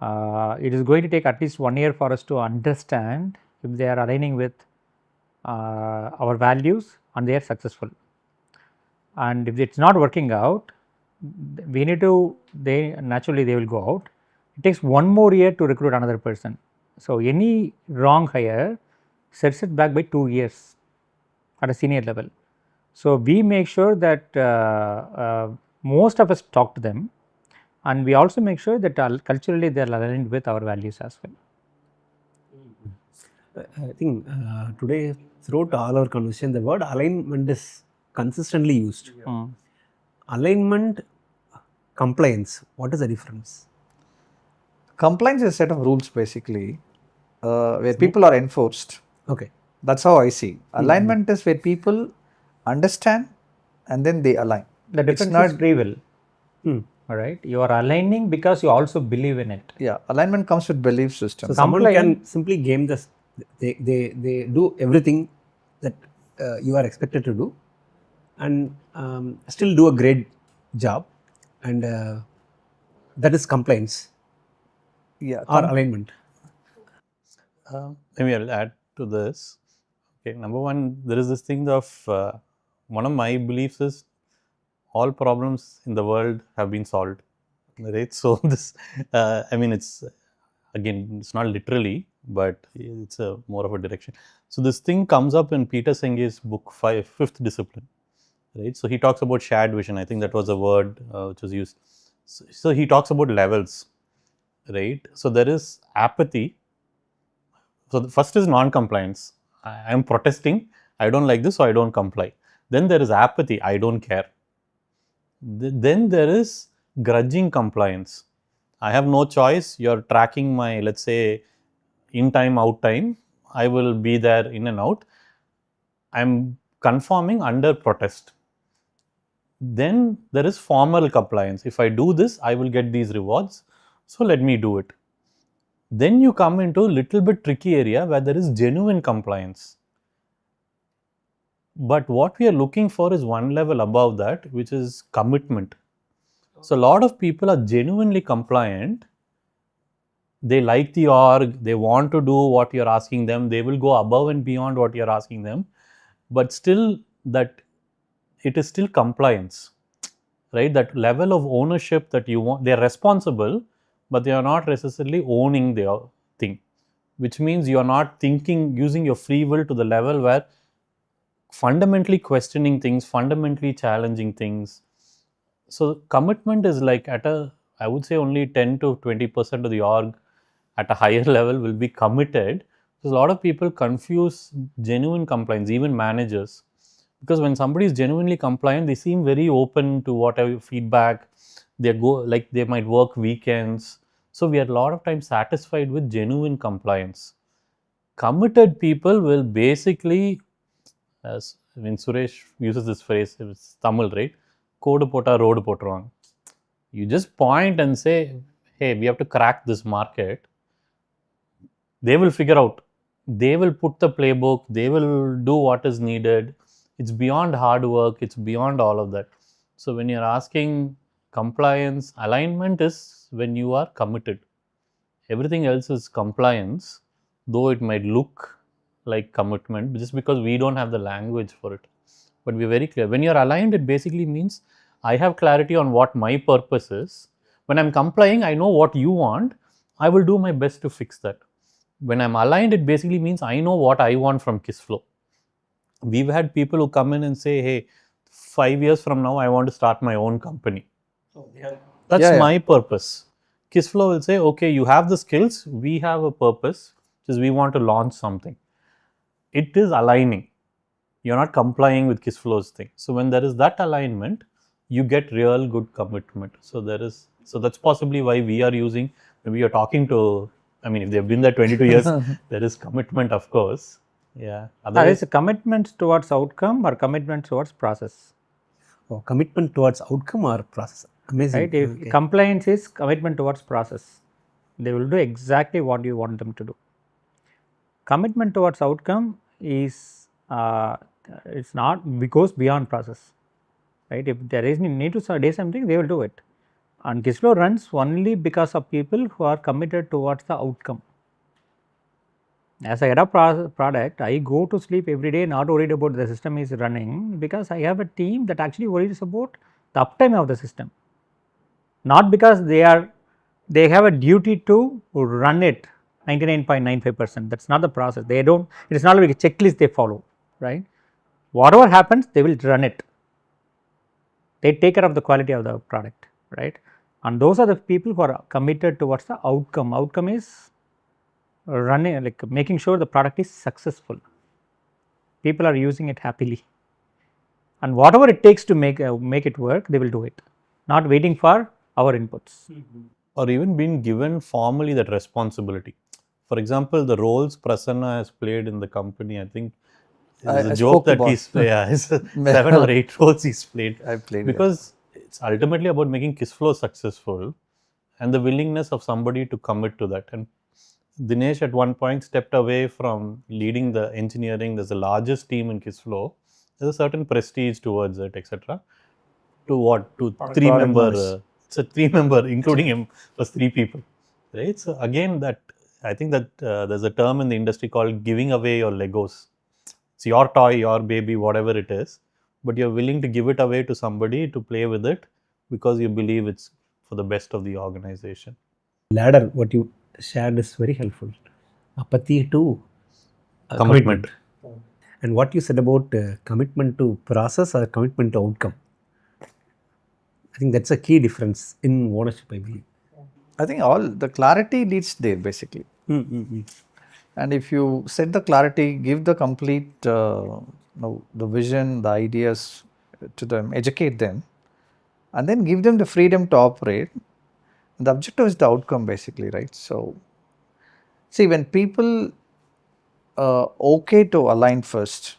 it is going to take at least 1 year for us to understand if they are aligning with our values and they are successful. And if it's not working out, we need to, naturally they will go out. It takes 1 more year to recruit another person. So any wrong hire sets it back by 2 years at a senior level. So we make sure that most of us talk to them, and we also make sure that culturally they are aligned with our values as well. I think today throughout all our conversation, the word alignment is consistently used. alignment, compliance, what is the difference? Compliance is a set of rules basically where people are enforced. Okay. That's how I see. Alignment is where people understand and then they align. The difference is free will. All right, you are aligning because you also believe in it. Yeah, alignment comes with belief system. So someone can simply game this. They do everything that you are expected to do, and still do a great job, and that is compliance. Yeah, Or alignment. Maybe I'll add to this. Okay, number one, there is this thing of one of my beliefs is all problems in the world have been solved, right? So this, I mean, it's again, it's not literally, but it's a more of a direction. So this thing comes up in Peter Senge's book Fifth Discipline, right? So he talks about shared vision. I think that was a word which was used. So he talks about levels, right? So there is apathy. So the first is non-compliance. I am protesting. I don't like this, so I don't comply. Then there is apathy. I don't care. Then there is grudging compliance. I have no choice. You're tracking my, let's say, in time, out time. I will be there in and out. I'm conforming under protest. Then there is formal compliance. If I do this, I will get these rewards. So let me do it. Then you come into a little bit tricky area where there is genuine compliance. But what we are looking for is one level above that, which is commitment. So a lot of people are genuinely compliant. They like the org, they want to do what you're asking them, they will go above and beyond what you're asking them, but still that it is still compliance, right? That level of ownership that you want, they're responsible, but they are not necessarily owning their thing, which means you are not thinking, using your free will to the level where fundamentally questioning things, fundamentally challenging things. So commitment is like at a, I would say only 10 to 20% of the org at a higher level will be committed. So a lot of people confuse genuine compliance, even managers, because when somebody is genuinely compliant, they seem very open to whatever feedback. They go, like they might work weekends. So we are a lot of times satisfied with genuine compliance. Committed people will basically, as I mean, Suresh uses this phrase, it's Tamil, right? Code pota, road potruvaanga. You just point and say, hey, we have to crack this market. They will figure out. They will put the playbook. They will do what is needed. It's beyond hard work. It's beyond all of that. So when you're asking compliance, alignment is when you are committed. Everything else is compliance, though it might look like commitment just because we don't have the language for it. But we're very clear. When you're aligned, it basically means I have clarity on what my purpose is. When I'm complying, I know what you want. I will do my best to fix that. When I'm aligned, it basically means I know what I want from Kissflow. We've had people who come in and say, hey, 5 years from now, I want to start my own company. That's my purpose. Kissflow will say, okay, you have the skills. We have a purpose, which is we want to launch something. It is aligning. You're not complying with Kissflow's thing. So when there is that alignment, you get real good commitment. So that's possibly why we are using, maybe you're talking to, I mean, if they've been there 22 years, there is commitment, of course. Yeah. There is a commitment towards outcome or commitment towards process. Oh, commitment towards outcome or process. Amazing. Right? If compliance is commitment towards process, they will do exactly what you want them to do. Commitment towards outcome is it's not, it goes beyond process. Right? If there is need to do something, they will do it. And Kissflow runs only because of people who are committed towards the outcome. As a head of product, I go to sleep every day not worried about the system is running, because I have a team that actually worries about the uptime of the system. Not because they have a duty to run it 99.95%. That's not the process. They don't, it is not like a checklist they follow, right? Whatever happens, they will run it. They take care of the quality of the product, right? And those are the people who are committed towards the outcome. Outcome is running, like making sure the product is successful. People are using it happily. and whatever it takes to make it work, they will do it, not waiting for our inputs. Or even being given formally that responsibility. For example, the roles Prasanna has played in the company, I think there's I a spoke joke that about- he's yeah, 7 or 8 roles he's played. I played, Because it's ultimately about making Kissflow successful and the willingness of somebody to commit to that. And Dinesh at one point stepped away from leading the engineering. There's the largest team in Kissflow. There's a certain prestige towards it, etc. To what? To three-member. It's a three-member, including him, was 3 people, right? So again, that I think that there's a term in the industry called giving away your Legos. It's your toy, your baby, whatever it is, but you're willing to give it away to somebody to play with it because you believe it's for the best of the organization. Ladder, what you shared is very helpful. Apathy to Commitment. And what you said about commitment to process or commitment to outcome, I think that's a key difference in ownership, I believe. I think all the clarity leads there basically. And if you set the clarity, give the complete the vision, the ideas to them, educate them, and then give them the freedom to operate. The objective is the outcome basically, right? So, see, when people okay to align first,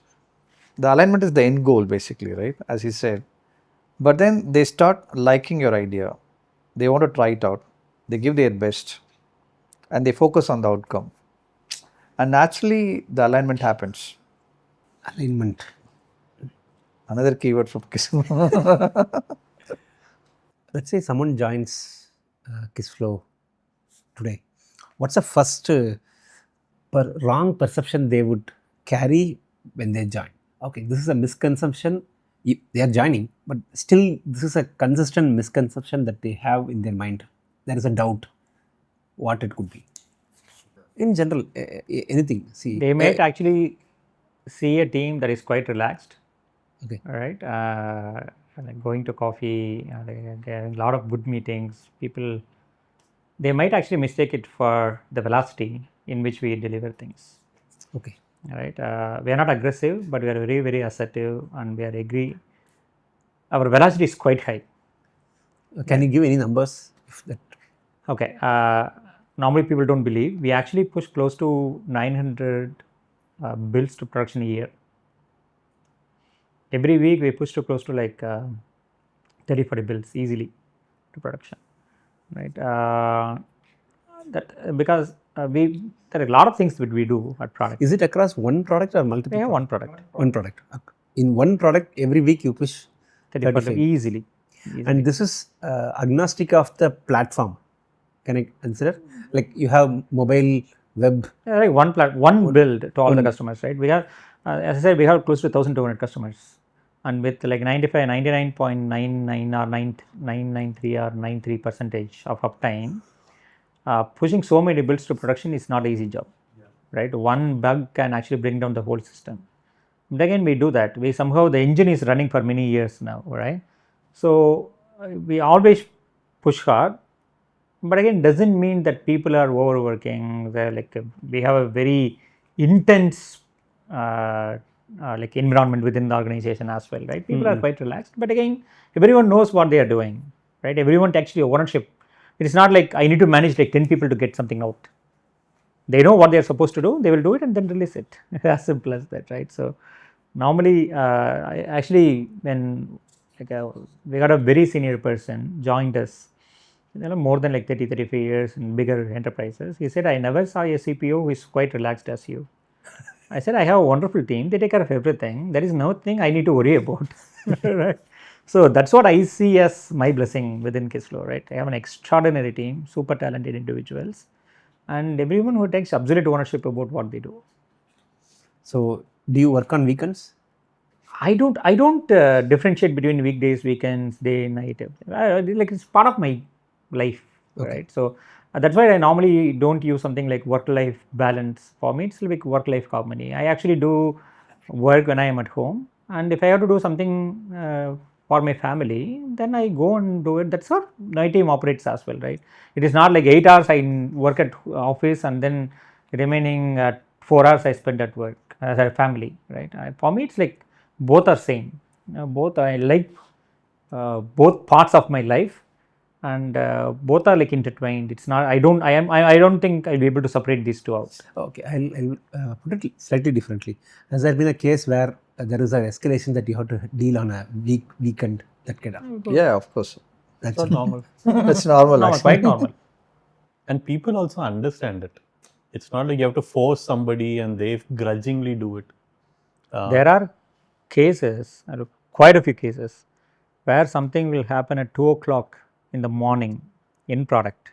the alignment is the end goal basically, right? As he said. But then they start liking your idea. They want to try it out. They give their best and they focus on the outcome. And naturally, the alignment happens. Alignment. Another keyword from Kissflow. Let's say someone joins Kissflow today. What's the first wrong perception they would carry when they join? Okay, this is a misconception. They are joining, but still this is a consistent misconception that they have in their mind. There is a doubt what it could be. In general, anything. See, They might actually see a team that is quite relaxed. Okay. All right. Like going to coffee, they have a lot of good meetings. People, they might actually mistake it for the velocity in which we deliver things. Okay. All right. We are not aggressive, but we are very, very assertive, and we are agree. Our velocity is quite high. Can you give any numbers? If that Okay. Normally people don't believe. We actually push close to 900 builds to production a year. Every week we push to close to like 30-40 builds easily to production, right? That because there are a lot of things that we do at product. is it across one product or multiple? We have one product. One product. In one product, every week you push 30% easily. And this is agnostic of the platform. Can I consider? Like you have mobile, web. Yeah, like one build to all the customers, right? We have, as I said, we have close to 1,200 customers, and with like 99.99 or 993 or 93% of uptime, pushing so many builds to production is not an easy job, right? One bug can actually bring down the whole system. But again, we do that. We somehow the engine is running for many years now, right? So we always push hard. But again, doesn't mean that people are overworking. They're like we have a very intense like environment within the organization as well, right? People are quite relaxed. But again, everyone knows what they are doing, right? Everyone actually ownership. It is not like I need to manage like 10 people to get something out. They know what they are supposed to do. They will do it and then release it. As simple as that, right? So normally, actually, when like we got a very senior person joined us. More than like 30-35 years in bigger enterprises. He said, I never saw a CPO who is quite relaxed as you. I said, I have a wonderful team. They take care of everything. There is nothing I need to worry about. Right? So that's what I see as my blessing within Kissflow, right? I have an extraordinary team, super talented individuals, and everyone who takes absolute ownership about what they do. So do you work on weekends? I don't differentiate between weekdays, weekends, day, night. Like it's part of my life, right? So that's why I normally don't use something like work-life balance. For me, it's like work-life harmony. I actually do work when I am at home, and if I have to do something for my family, then I go and do it. That's how my team operates as well, right? It is not like 8 hours I work at office and then remaining 4 hours I spend at work as a family, right? For me, it's like both are same. Both I like both parts of my life, and both are like intertwined. It's not. I don't think I'll be able to separate these two out. Okay, I'll put it slightly differently. Has there been a case where there is an escalation that you have to deal on a weekend, that kind of? Yeah, of course. That's It's normal. That's normal. Normal, actually. quite normal. And people also understand it. It's not like you have to force somebody and they grudgingly do it. There are cases, quite a few cases, where something will happen at 2 o'clock in the morning in product.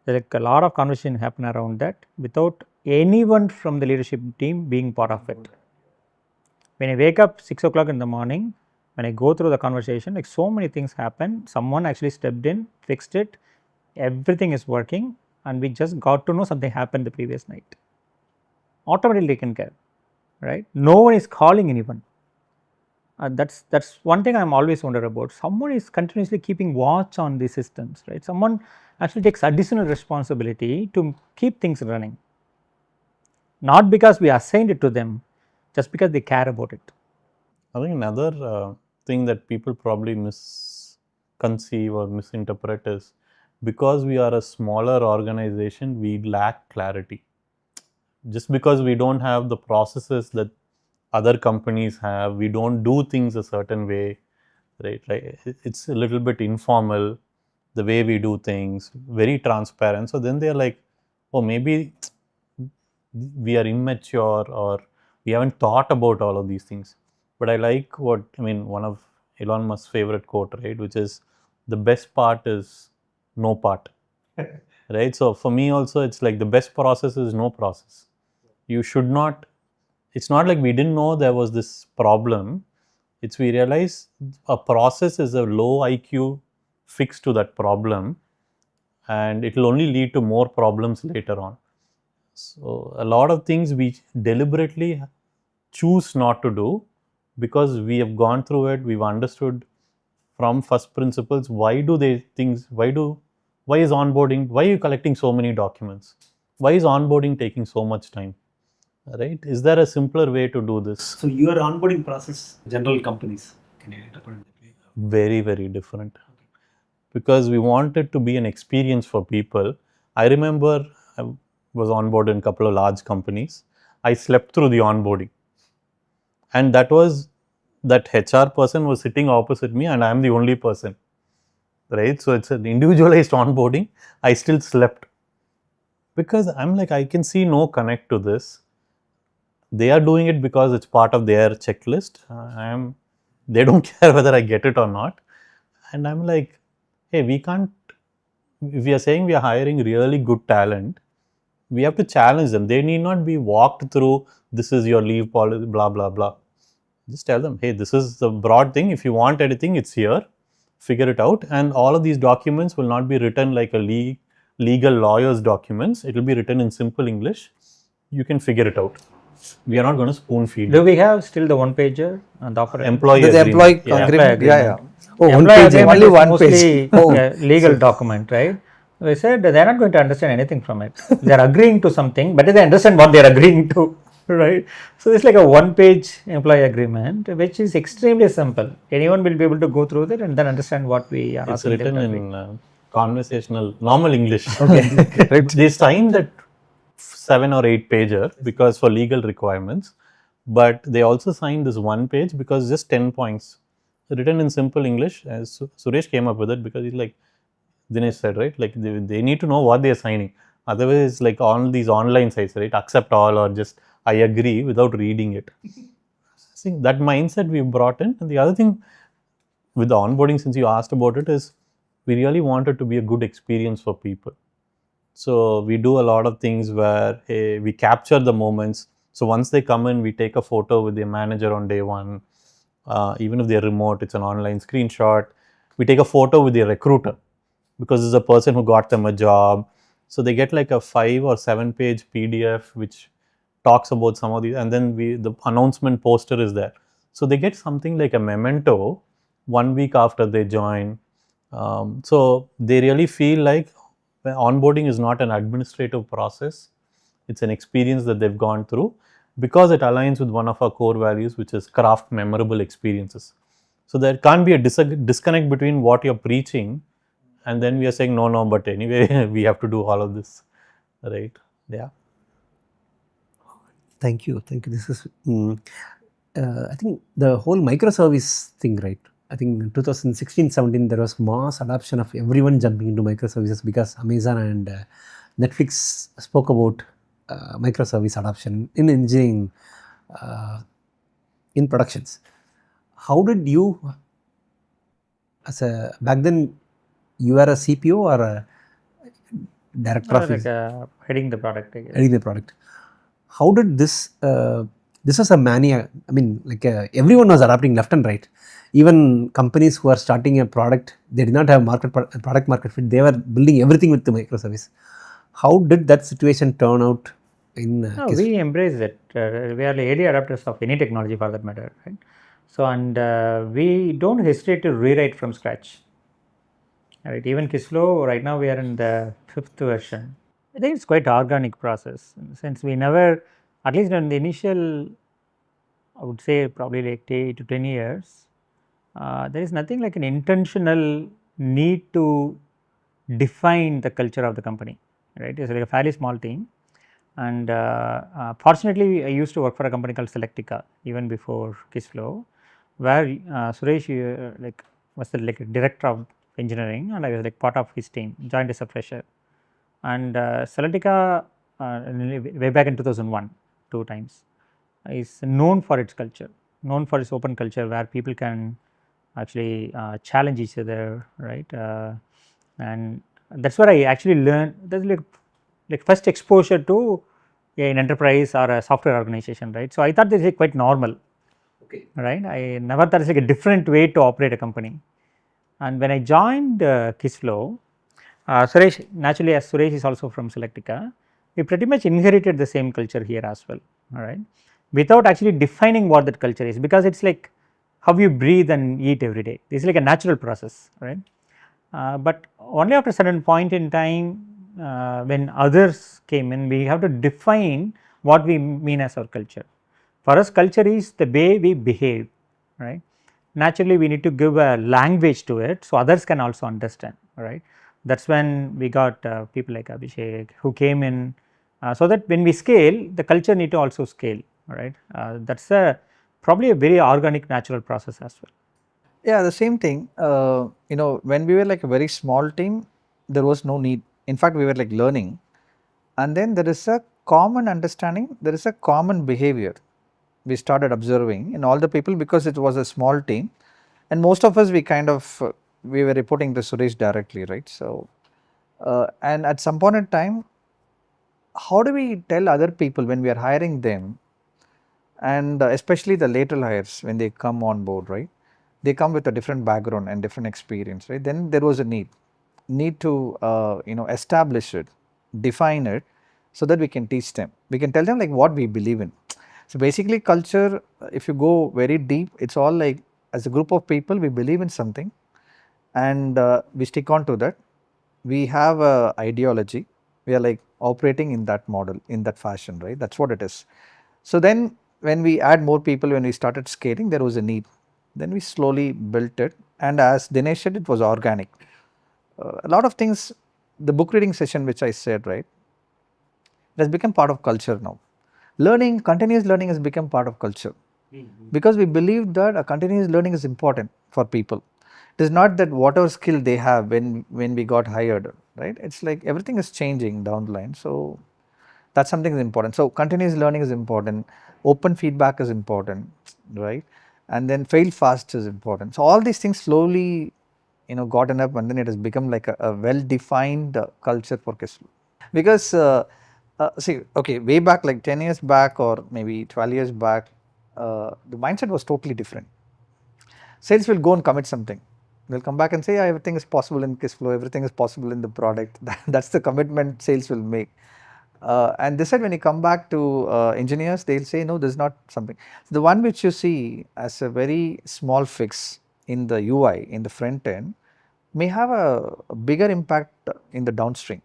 There's like a lot of conversation happen around that without anyone from the leadership team being part of it. When I wake up 6 o'clock in the morning, when I go through the conversation, like so many things happen. Someone actually stepped in, fixed it, everything is working, and we just got to know something happened the previous night. Automatically taken care, right? No one is calling anyone. That's one thing I'm always wonder about. Someone is continuously keeping watch on these systems, right? Someone actually takes additional responsibility to keep things running. Not because we assigned it to them, just because they care about it. I think another thing that people probably misconceive or misinterpret is because we are a smaller organization, we lack clarity. Just because we don't have the processes that other companies have, we don't do things a certain way, right? It's a little bit informal, the way we do things, very transparent. So then they're like, oh, maybe we are immature or we haven't thought about all of these things. But I like one of Elon Musk's favorite quote, right, which is the best part is no part, right? So for me also, it's like the best process is no process. You should not, it's not like we didn't know there was this problem. It's we realize a process is a low IQ fix to that problem, and it will only lead to more problems later on. So a lot of things we deliberately choose not to do because we have gone through it, we've understood from first principles why is onboarding, why are you collecting so many documents, why is onboarding taking so much time, right? Is there a simpler way to do this? So your onboarding process, general companies, can you interpret it that way? Very, very different. Because we want it to be an experience for people. I remember I was onboarded in a couple of large companies. I slept through the onboarding. And that HR person was sitting opposite me and I am the only person, right? So it's an individualized onboarding. I still slept because I'm like, I can see no connect to this. They are doing it because it's part of their checklist. They don't care whether I get it or not. And I'm like, hey, we can't, if we are saying we are hiring really good talent, we have to challenge them. They need not be walked through, this is your leave policy, blah, blah, blah. Just tell them, hey, this is the broad thing. If you want anything, it's here. Figure it out. And all of these documents will not be written like a legal lawyer's documents. It will be written in simple English. You can figure it out. We are not going to spoon feed. Do we have still the one pager and the offer? Employee The employee agreement. agreement. Yeah. Oh, one Employee page, agreement only is one mostly page. a legal document, right? We said they're not going to understand anything from it. They're agreeing to something, but they understand what they're agreeing to, right? So it's like a one-page employee agreement, which is extremely simple. Anyone will be able to go through that and then understand what we are It's asking them written to in conversational, normal English. Okay. Right. They signed that 7 or 8 pager because for legal requirements, but they also signed this one page because just 10 points written in simple English. As Suresh came up with it because he's like, Dinesh said, right? Like they need to know what they are signing. Otherwise, like on these online sites, right? Accept all or just I agree without reading it. See, that mindset we brought in. And the other thing with the onboarding, since you asked about it, is we really want it to be a good experience for people. So we do a lot of things where we capture the moments. So once they come in, we take a photo with their manager on day one. Even if they're remote, it's an online screenshot. We take a photo with their recruiter because it's a person who got them a job. So they get like a 5 or 7 page PDF which talks about some of these, and then the announcement poster is there. So they get something like a memento 1 week after they join. So they really feel like onboarding is not an administrative process. It's an experience that they've gone through because it aligns with one of our core values, which is craft memorable experiences. So there can't be a disconnect between what you're preaching and then we are saying no, but anyway we have to do all of this, right? Yeah. Thank you. This is, I think the whole microservice thing, right? I think in 2016-17 there was mass adoption of everyone jumping into microservices because Amazon and Netflix spoke about microservice adoption in engineering, in productions. How did you, back then, you were a CPO or a director of like heading the product, I guess. heading the product? How did this, this was a mania, I mean, like everyone was adapting left and right. Even companies who are starting a product, they did not have product market fit, they were building everything with the microservice. How did that situation turn out in No, we embrace it. We are the early adapters of any technology for that matter, right? So, and we don't hesitate to rewrite from scratch. Right, even Kissflow, right now we are in the 5th version. I think it's quite organic process since we never, at least in the initial, I would say probably like 8 to 10 years, there is nothing like an intentional need to define the culture of the company, right? It's like a fairly small team. And fortunately, I used to work for a company called Selectica even before Kissflow, where Suresh like was the like director of engineering, and I was like part of his team, joined as a fresher. And Selectica, way back in 2001, 2 times, is known for its culture, known for its open culture where people can actually challenge each other, right? And that's where I actually learned. That's like first exposure to an enterprise or a software organization, right? So I thought this is quite normal, right? I never thought it's like a different way to operate a company. And when I joined Kissflow, Suresh, naturally as Suresh is also from Selectica, we pretty much inherited the same culture here as well, all right, without actually defining what that culture is, because it's like how you breathe and eat every day. It's like a natural process, right? But only after a certain point in time, when others came in, we have to define what we mean as our culture. For us, culture is the way we behave, right? Naturally, we need to give a language to it so others can also understand, right? That's when we got people like Abhishek who came in, so that when we scale, the culture need to also scale, right? That's probably a very organic, natural process as well. Yeah, the same thing. When we were like a very small team, there was no need. In fact, we were like learning. And then there is a common understanding, there is a common behavior we started observing in all the people because it was a small team. And most of us, we were reporting to Suresh directly, right? So, and at some point in time, how do we tell other people when we are hiring them, and especially the lateral hires when they come on board, right? They come with a different background and different experience, right? Then there was a need to establish it, define it, so that we can teach them. We can tell them like what we believe in. So basically, culture, if you go very deep, it's all like as a group of people we believe in something, and we stick on to that. We have a ideology. We are like operating in that model, in that fashion, right? That's what it is. So then when we add more people, when we started scaling, there was a need. Then we slowly built it, and as Dinesh said, it was organic. A lot of things, the book reading session which I said, right, it has become part of culture now. Learning, continuous learning has become part of culture, because we believe that a continuous learning is important for people. It is not that whatever skill they have when we got hired, right? It's like everything is changing down the line. So that's something is important. So continuous learning is important, open feedback is important, right? And then fail fast is important. So all these things slowly, gotten up, and then it has become like a well-defined culture for Kissflow. Because see, okay, way back like 10 years back or maybe 12 years back, the mindset was totally different. Sales will go and commit something. They'll come back and say, yeah, everything is possible in Kissflow, everything is possible in the product. That's the commitment sales will make. And they said when you come back to engineers, they'll say, no, this is not something. So the one which you see as a very small fix in the UI, in the front end, may have a bigger impact in the downstream,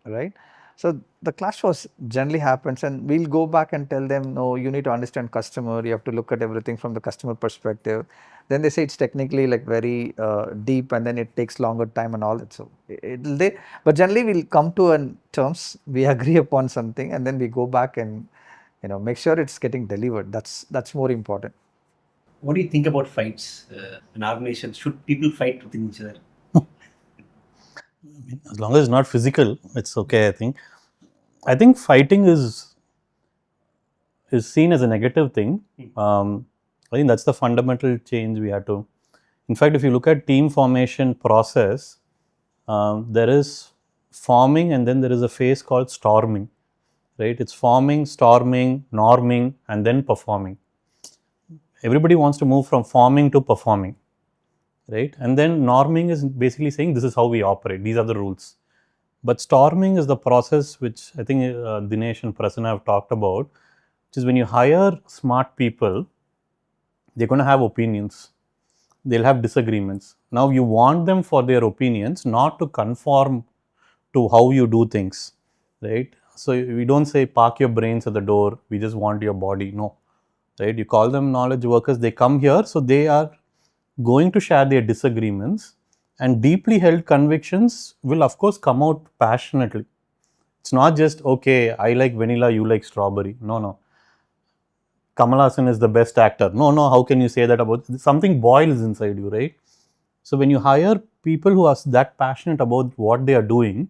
right? So the clash was generally happens, and we'll go back and tell them, no, you need to understand customer, you have to look at everything from the customer perspective. then they say it's technically like very deep, and then it takes longer time and all that. So but generally we'll come to an terms, we agree upon something, and then we go back and make sure it's getting delivered. That's more important. What do you think about fights in organizations? Should people fight within each other? As long as it's not physical, it's okay. I think fighting is seen as a negative thing. I think that's the fundamental change we have to. In fact, if you look at team formation process, there is forming, and then there is a phase called storming, right? It's forming, storming, norming, and then performing. Everybody wants to move from forming to performing, right? And then norming is basically saying this is how we operate, these are the rules. But storming is the process which I think Dinesh and Prasanna have talked about, which is when you hire smart people, they're going to have opinions, they'll have disagreements. Now you want them for their opinions, not to conform to how you do things, right? So we don't say park your brains at the door, we just want your body. No, right? You call them knowledge workers, they come here, so they are going to share their disagreements, and deeply held convictions will of course come out passionately. It's not just, okay, I like vanilla, you like strawberry. No. Kamal Haasan is the best actor. No, how can you say that about something boils inside you, right? So when you hire people who are that passionate about what they are doing,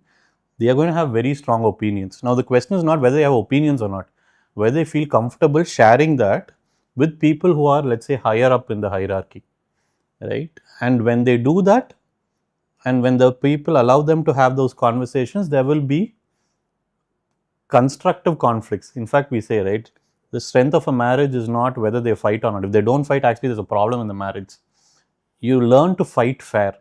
they are going to have very strong opinions. Now the question is not whether they have opinions or not, whether they feel comfortable sharing that with people who are, let's say, higher up in the hierarchy, right? And when they do that, and when the people allow them to have those conversations, there will be constructive conflicts. In fact, we say, right, the strength of a marriage is not whether they fight or not. If they don't fight, actually there's a problem in the marriage. You learn to fight fair.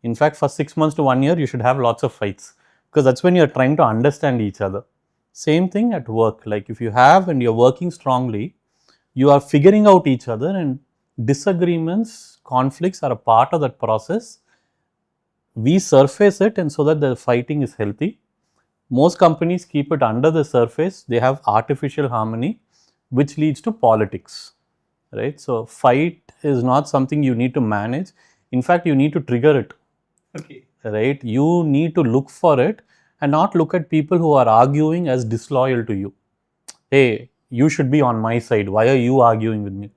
In fact, for 6 months to 1 year, you should have lots of fights, because that's when you're trying to understand each other. Same thing at work. Like if you have and you're working strongly, you are figuring out each other, and disagreements, conflicts are a part of that process. We surface it, and so that the fighting is healthy. Most companies keep it under the surface. They have artificial harmony, which leads to politics, right? So fight is not something you need to manage. In fact, you need to trigger it. Okay. Right? You need to look for it and not look at people who are arguing as disloyal to you. Hey, you should be on my side. Why are you arguing with me?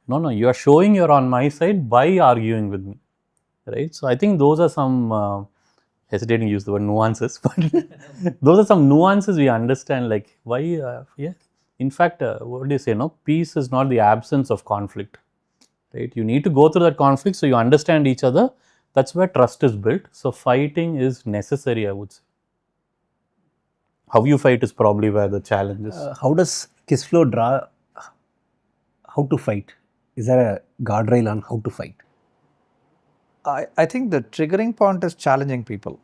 No, you are showing you're on my side by arguing with me, right? So I think those are some, hesitating to use the word nuances, but those are some nuances we understand, like why, yeah. In fact, what do you say, no? Peace is not the absence of conflict, right? You need to go through that conflict so you understand each other. That's where trust is built. So fighting is necessary, I would say. How you fight is probably where the challenge is. How does Kissflow draw how to fight? Is there a guardrail on how to fight? I think the triggering point is challenging people,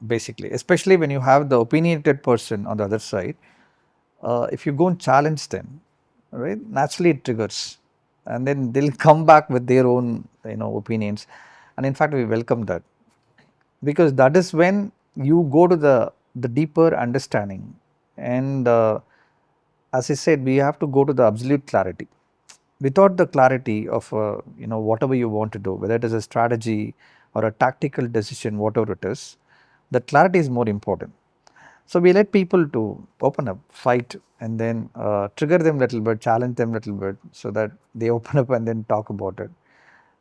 basically, especially when you have the opinionated person on the other side. If you go and challenge them, right, naturally it triggers, and then they'll come back with their own opinions, and in fact we welcome that, because that is when you go to the deeper understanding, and as I said, we have to go to the absolute clarity. Without the clarity of whatever you want to do, whether it is a strategy or a tactical decision, whatever it is, the clarity is more important. So we let people to open up, fight, and then trigger them a little bit, challenge them a little bit, so that they open up and then talk about it.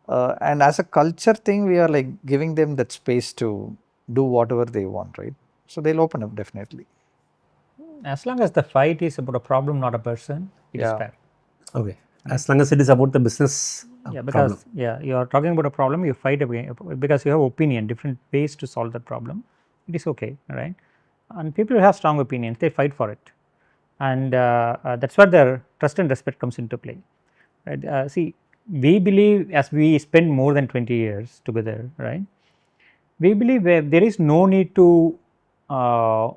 And as a culture thing, we are like giving them that space to do whatever they want, right? So they'll open up definitely. As long as the fight is about a problem, not a person, it is fair. Okay. As long as it is about the business because you are talking about a problem, you fight because you have opinion, different ways to solve that problem. It is okay, right? And people who have strong opinions, they fight for it, and that's where their trust and respect comes into play. Right? See, we believe, as we spend more than 20 years together, right? We believe there is no need to have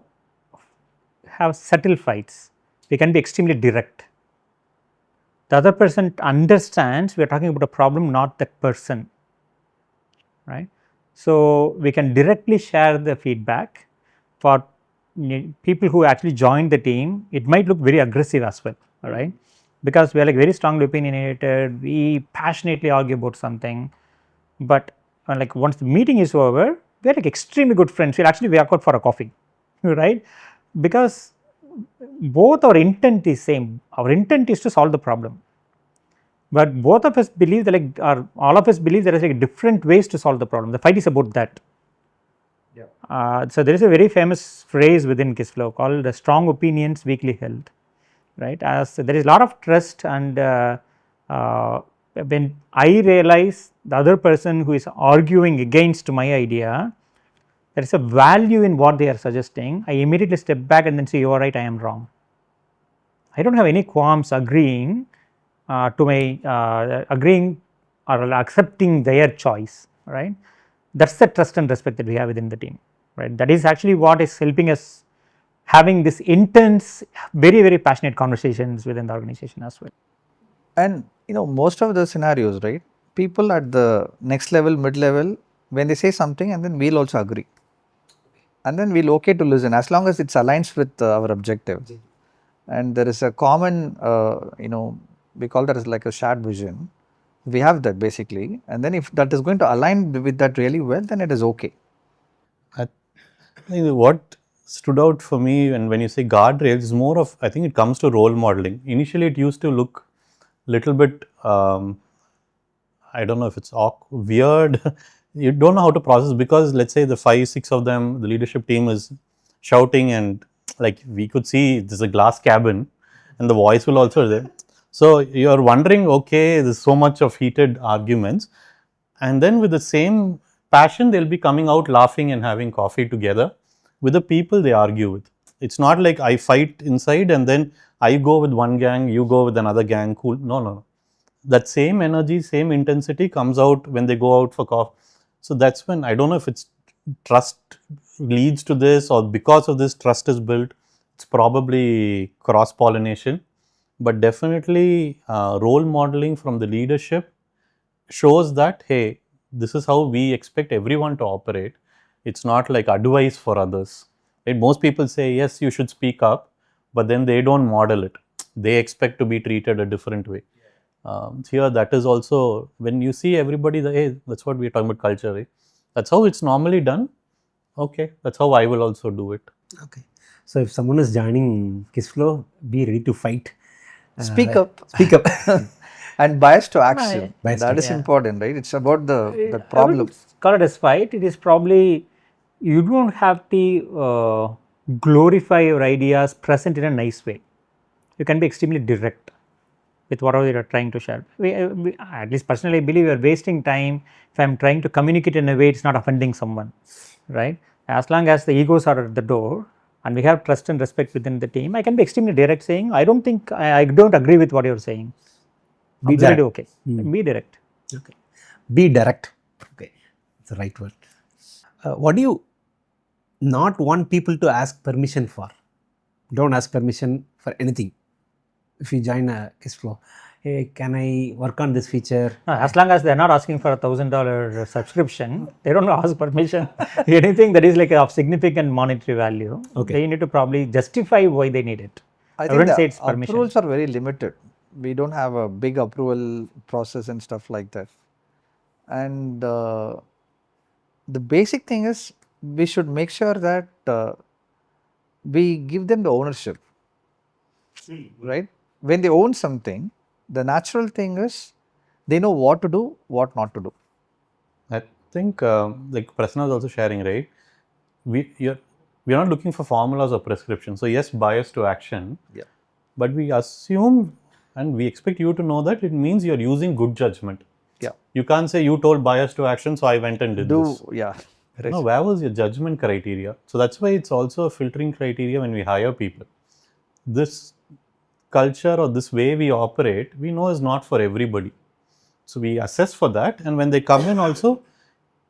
subtle fights. We can be extremely direct. The other person understands we are talking about a problem, not that person, right? So we can directly share the feedback. For people who actually join the team, it might look very aggressive as well, all right? because we are like very strongly opinionated, we passionately argue about something, but like once the meeting is over, we are like extremely good friends. We'll actually work out for a coffee, right? Because both our intent is same. Our intent is to solve the problem, but both of us believe that like, or all of us believe there is like different ways to solve the problem. The fight is about that. So there is a very famous phrase within Kissflow called strong opinions weakly held, right? As there is a lot of trust, and when I realize the other person who is arguing against my idea, there is a value in what they are suggesting, I immediately step back and then say, you are right, I am wrong. I don't have any qualms agreeing agreeing or accepting their choice, right? That's the trust and respect that we have within the team, right? That is actually what is helping us having this intense, very passionate conversations within the organization as well. And most of the scenarios, right, people at the next level, mid level, when they say something, and then we'll also agree, and then we'll okay to listen as long as it aligns with our objective. And there is a common we call that as like a shared vision. We have that basically, and then if that is going to align with that really well, then it is okay. I think what stood out for me, and when you say guardrails, is more of, I think it comes to role modeling. Initially, it used to look little bit, I don't know if it's weird. You don't know how to process, because let's say the 5-6 of them, the leadership team is shouting, and like we could see there's a glass cabin and the voice will also there. So you're wondering, okay, there's so much of heated arguments, and then with the same passion, they'll be coming out laughing and having coffee together with the people they argue with. It's not like I fight inside and then I go with one gang, you go with another gang, cool. No. That same energy, same intensity comes out when they go out for coffee. So that's when, I don't know if it's trust leads to this, or because of this trust is built. It's probably cross-pollination, but definitely role modeling from the leadership shows that, hey, this is how we expect everyone to operate. It's not like advice for others. Right? Most people say, yes, you should speak up, but then they don't model it. They expect to be treated a different way. Here, that is also, when you see everybody, hey, that's what we're talking about, culture. Right? That's how it's normally done. Okay, that's how I will also do it. Okay. So if someone is joining Kissflow, be ready to fight. Speak up. Speak up. And bias to action. Bias That to is important, right? It's about the problem. I wouldn't call it as fight. It is probably, you don't have to glorify your ideas, present in a nice way. You can be extremely direct with whatever you are trying to share. We, at least personally, I believe you are wasting time if I am trying to communicate in a way it's not offending someone, right? As long as the egos are at the door and we have trust and respect within the team, I can be extremely direct, saying, I don't think, I don't agree with what you are saying. Be direct. Okay. Be direct. Okay. Be direct. Okay. It's the right word. What do you not want people to ask permission for? Don't ask permission for anything. If you join a Kissflow, hey, can I work on this feature? As long as they are not asking for $1,000 subscription, they don't ask permission. Anything that is like of significant monetary value, they need to probably justify why they need it. I wouldn't think say the it's permission. approvals are very limited. We don't have a big approval process and stuff like that. And the basic thing is, we should make sure that we give them the ownership, right? When they own something, the natural thing is they know what to do, what not to do. I think, like Prasanna is also sharing, right? We're not looking for formulas or prescriptions. So yes, bias to action. Yeah. But we assume and we expect you to know that it means you're using good judgment. Yeah. You can't say you told bias to action, so I went and did this. Yeah. Right. No, where was your judgment criteria? So that's why it's also a filtering criteria when we hire people. This culture or this way we operate, we know is not for everybody. So we assess for that, and when they come in also,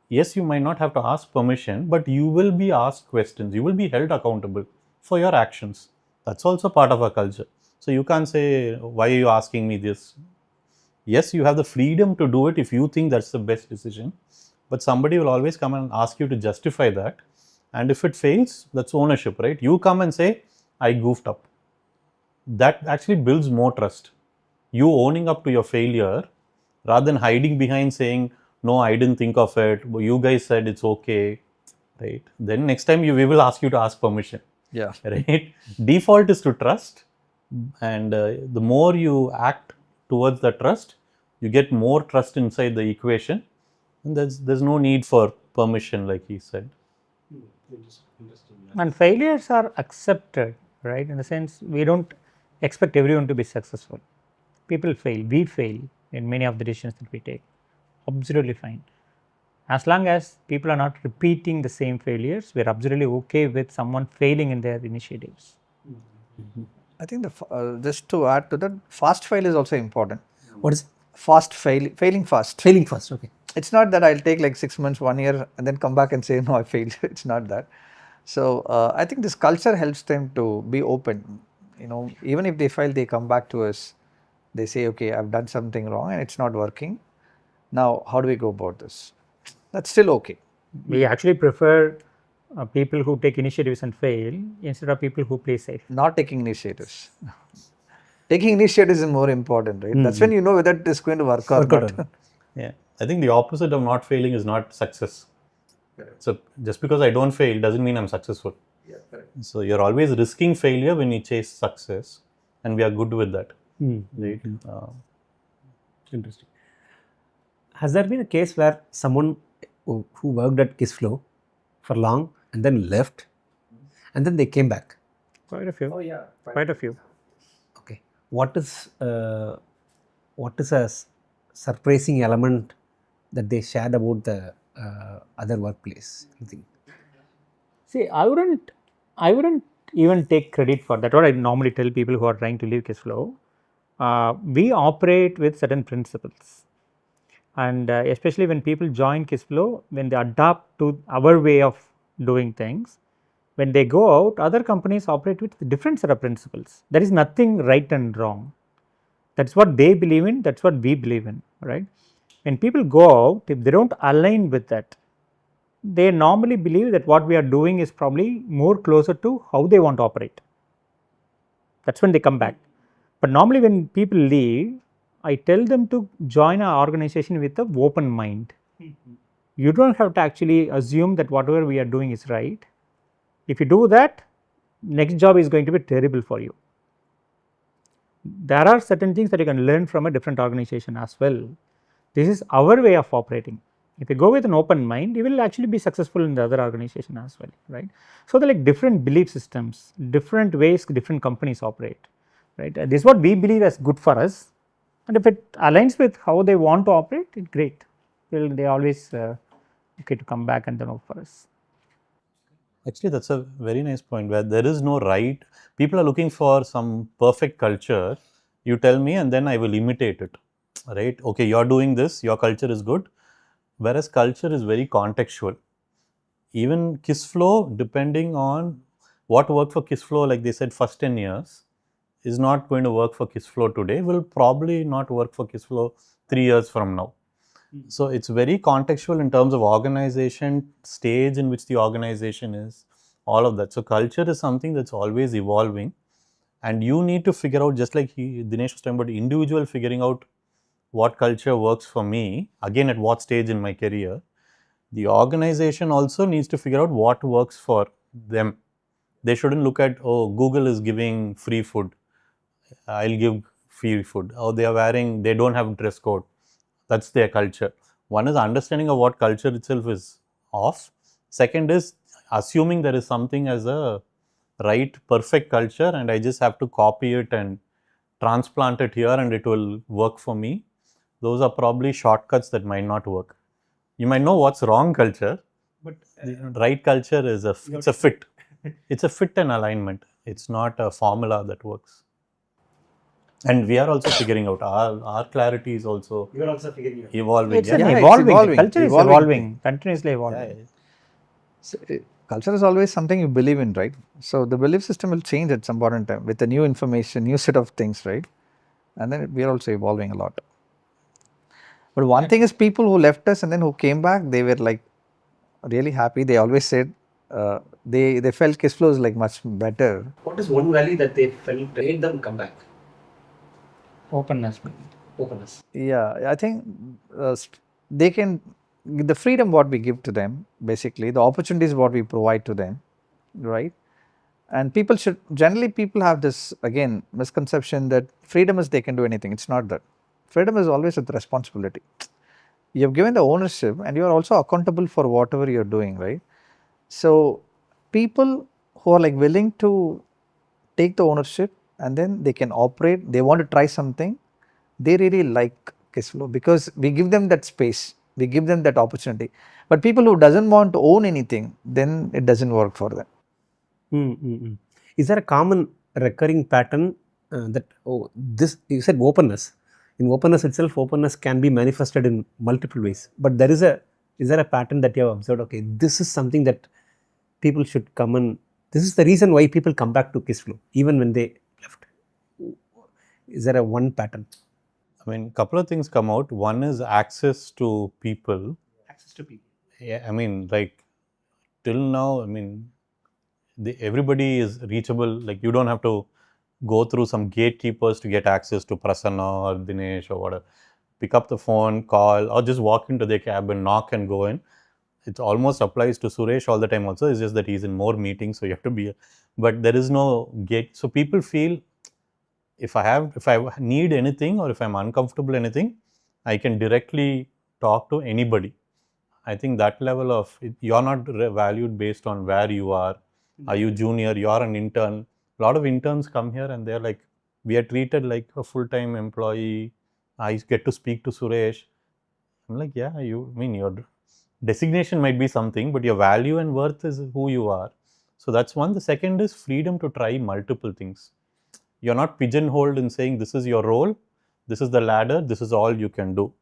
yes, you might not have to ask permission, but you will be asked questions. You will be held accountable for your actions. That's also part of our culture. So you can't say, why are you asking me this? Yes, you have the freedom to do it if you think that's the best decision, but somebody will always come and ask you to justify that. And if it fails, that's ownership, right? You come and say, I goofed up. That actually builds more trust. you owning up to your failure rather than hiding behind saying, no, I didn't think of it, you guys said it's okay, right? Then next time we will ask you to ask permission. Yeah. Right? Default is to trust, and the more you act towards the trust, you get more trust inside the equation, and there's no need for permission, like he said. And failures are accepted, right? In the sense, we don't expect everyone to be successful. People fail, we fail in many of the decisions that we take. Absolutely fine. As long as people are not repeating the same failures, we're absolutely okay with someone failing in their initiatives. I think just to add to that, fast fail is also important. What is Failing fast. failing first? Okay. It's not that I'll take like 6 months, 1 year, and then come back and say, no, I failed. It's not that. So I think this culture helps them to be open. You know, even if they fail, they come back to us. They say, okay, I've done something wrong and it's not working. Now, how do we go about this? That's still okay. We actually prefer people who take initiatives and fail instead of people who play safe. Not taking initiatives. Taking initiatives is more important, right? That's when you know whether it is going to work or not. Yeah, I think the opposite of not failing is not success. So just because I don't fail doesn't mean I'm successful. Yeah, correct. So you're always risking failure when you chase success, and we are good with that. Right? Interesting. Has there been a case where someone who worked at Kissflow for long and then left, and then they came back? Quite a few. Oh yeah. Quite a few. Okay. What is a surprising element that they shared about the other workplace? Anything? See, I wouldn't even take credit for that. What I normally tell people who are trying to leave Kissflow, we operate with certain principles, and especially when people join Kissflow, when they adapt to our way of doing things, when they go out, other companies operate with a different set of principles. There is nothing right and wrong. That's what they believe in. That's what we believe in, right? When people go out, if they don't align with that, they normally believe that what we are doing is probably more closer to how they want to operate. That's when they come back. But normally when people leave, I tell them to join our organization with an open mind. You don't have to actually assume that whatever we are doing is right. If you do that, next job is going to be terrible for you. There are certain things that you can learn from a different organization as well. This is our way of operating. If you go with an open mind, you will actually be successful in the other organization as well, right? So they're like different belief systems, different ways different companies operate, right? This is what we believe is good for us, and if it aligns with how they want to operate, it's great. Well, they always okay to come back and then work for us. Actually, that's a very nice point where there is no right. People are looking for some perfect culture. You tell me and then I will imitate it, right? Okay, you're doing this, your culture is good. Whereas culture is very contextual. Even Kissflow, depending on what worked for Kissflow, like they said, first 10 years, is not going to work for Kissflow today, will probably not work for Kissflow 3 years from now. So it's very contextual in terms of organization, stage in which the organization is, all of that. So culture is something that's always evolving, and you need to figure out, just like Dinesh was talking about, individual figuring out what culture works for me, again at what stage in my career. The organization also needs to figure out what works for them. They shouldn't look at, oh, Google is giving free food, I'll give free food. Oh, they don't have dress code. That's their culture. One is understanding of what culture itself is off. Second is assuming there is something as a right, perfect culture, and I just have to copy it and transplant it here and it will work for me. Those are probably shortcuts that might not work. You might know what's wrong culture, but right culture is it's a fit. It's a fit and alignment. It's not a formula that works. And we are also figuring out our clarity is also You are also figuring out. evolving. It's Yeah. an Yeah, it's evolving. evolving. Culture is Evolving evolving, continuously evolving. Yeah. So, culture is always something you believe in, right? So the belief system will change at some point in time with the new information, new set of things, right? And then we are also evolving a lot. But one thing is, people who left us and then who came back, they were like really happy. They always said they felt Kissflow is like much better. What is one value that they felt made them come back? Openness. Openness. Yeah, I think they can, the freedom what we give to them, basically, the opportunities what we provide to them, right? And people should, generally people have this, again, misconception that freedom is they can do anything. It's not that. Freedom is always with responsibility. You have given the ownership and you are also accountable for whatever you're doing, right? So people who are like willing to take the ownership and then they can operate, they want to try something, they really like Kissflow because we give them that space, we give them that opportunity. But people who doesn't want to own anything, then it doesn't work for them. Is there a common recurring pattern that, this, you said openness. In openness itself, openness can be manifested in multiple ways. But is there a pattern that you have observed, okay, this is something that people should come and, this is the reason why people come back to Kissflow, even when they left. Is there a one pattern? I mean, couple of things come out. One is access to people. Access to people. Yeah, I mean, like till now, I mean, everybody is reachable. Like you don't have to go through some gatekeepers to get access to Prasanna or Dinesh or whatever. Pick up the phone, call, or just walk into their cabin, knock and go in. It almost applies to Suresh all the time also. It's just that he's in more meetings, so you have to be, but there is no gate. So people feel if I need anything or if I'm uncomfortable anything, I can directly talk to anybody. I think that level of, you're not valued based on where you are. Are you junior? You're an intern. A lot of interns come here and they're like, we are treated like a full-time employee. I get to speak to Suresh. I'm like, yeah, your designation might be something, but your value and worth is who you are. So that's one. The second is freedom to try multiple things. You're not pigeonholed in saying this is your role, this is the ladder, this is all you can do.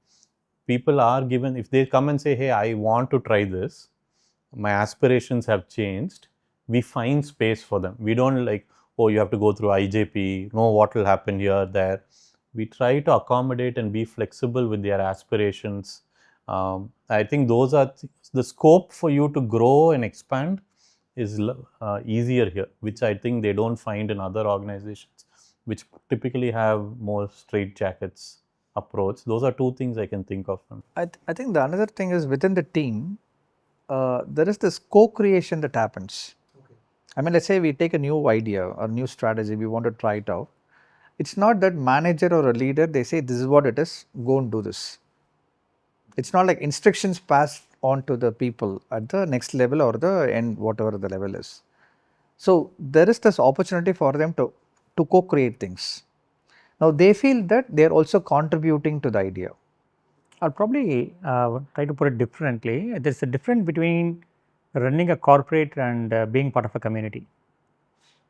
People are given, if they come and say, hey, I want to try this, my aspirations have changed, we find space for them. We don't like, oh, you have to go through IJP, know what will happen here, there. We try to accommodate and be flexible with their aspirations. I think those are the scope for you to grow and expand is easier here, which I think they don't find in other organizations, which typically have more straitjackets approach. Those are two things I can think of. I think the another thing is within the team, there is this co-creation that happens. Okay. I mean, let's say we take a new idea or new strategy, we want to try it out. It's not that manager or a leader, they say this is what it is, go and do this. It's not like instructions passed on to the people at the next level or the end, whatever the level is. So there is this opportunity for them to co-create things. Now they feel that they are also contributing to the idea. I'll probably try to put it differently. There's a difference between running a corporate and being part of a community.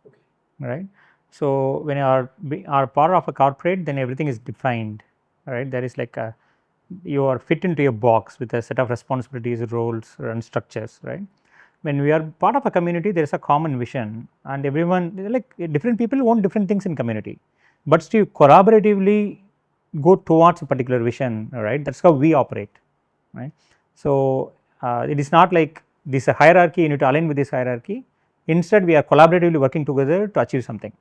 Okay. Right. So when you are part of a corporate, then everything is defined. Right. There is like you are fit into a box with a set of responsibilities, roles, and structures. Right. When we are part of a community, there is a common vision, and everyone, like different people want different things in community, but still collaboratively go towards a particular vision, right? That's how we operate, right? So it is not like this a hierarchy, you need to align with this hierarchy. Instead, we are collaboratively working together to achieve something,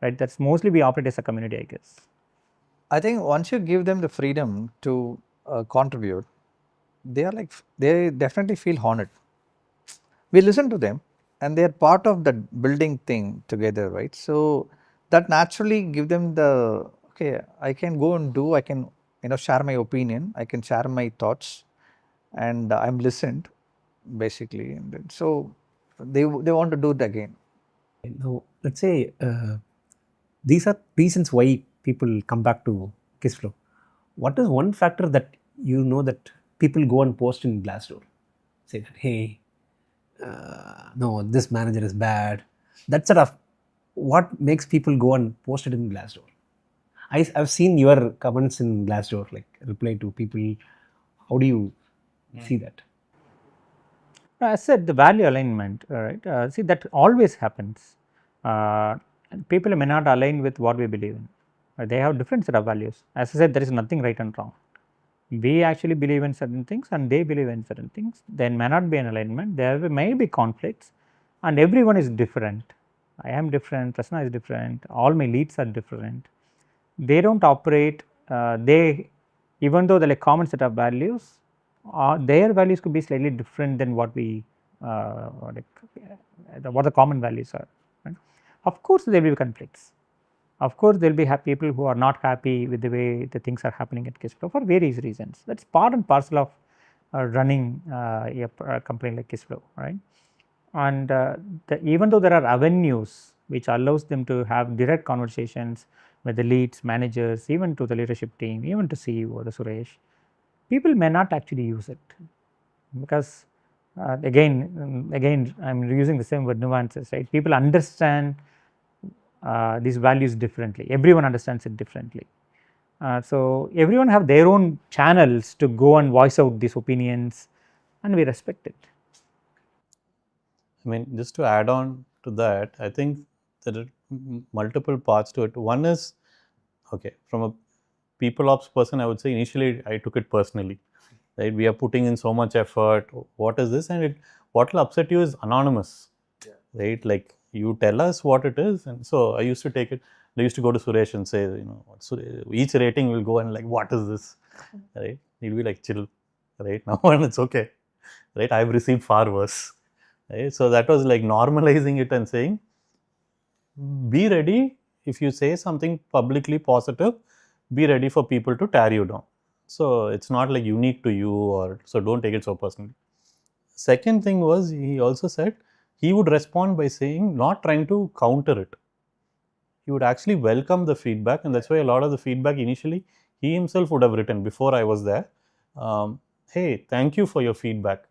right? That's mostly we operate as a community, I guess. I think once you give them the freedom to contribute, they definitely feel honored. We listen to them and they are part of the building thing together, right? So that naturally give them the, okay, I can go and do, I can share my opinion, I can share my thoughts, and I'm listened basically. And so they want to do it again. Now let's say these are reasons why people come back to Kissflow. What is one factor that that people go and post in Glassdoor? Say that, hey, no, this manager is bad. That sort of, what makes people go and post it in Glassdoor? I've seen your comments in Glassdoor, like reply to people. How do you see that? I said the value alignment, right? See, that always happens. People may not align with what we believe in. They have different set of values. As I said, there is nothing right and wrong. We actually believe in certain things and they believe in certain things. There may not be an alignment. There may be conflicts, and everyone is different. I am different. Prasanna is different. All my leads are different. they don't operate, even though they're like common set of values, their values could be slightly different than what we, what the common values are. Right? Of course, there will be conflicts. Of course, there will be people who are not happy with the way the things are happening at Kissflow for various reasons. That's part and parcel of running a company like Kissflow, right? And even though there are avenues which allows them to have direct conversations with the leads, managers, even to the leadership team, even to CEO, the Suresh, people may not actually use it because again, I'm using the same word, nuances, right? People understand these values differently. Everyone understands it differently. So everyone have their own channels to go and voice out these opinions, and we respect it. I mean, just to add on to that, I think there are multiple parts to it. One is, okay, from a people ops person, I would say initially I took it personally, right? We are putting in so much effort. What is this? And what will upset you is anonymous, right? Like you tell us what it is. And so I used to take it. I used to go to Suresh and say, so each rating will go and like, what is this, right? He'll be like, chill, right? Now and it's okay, right? I've received far worse. Right? So that was like normalizing it and saying, be ready if you say something publicly positive, be ready for people to tear you down. So it's not like unique to you, or so don't take it so personally. Second thing was, he also said he would respond by saying, not trying to counter it. He would actually welcome the feedback, and that's why a lot of the feedback initially he himself would have written before I was there. Hey, thank you for your feedback.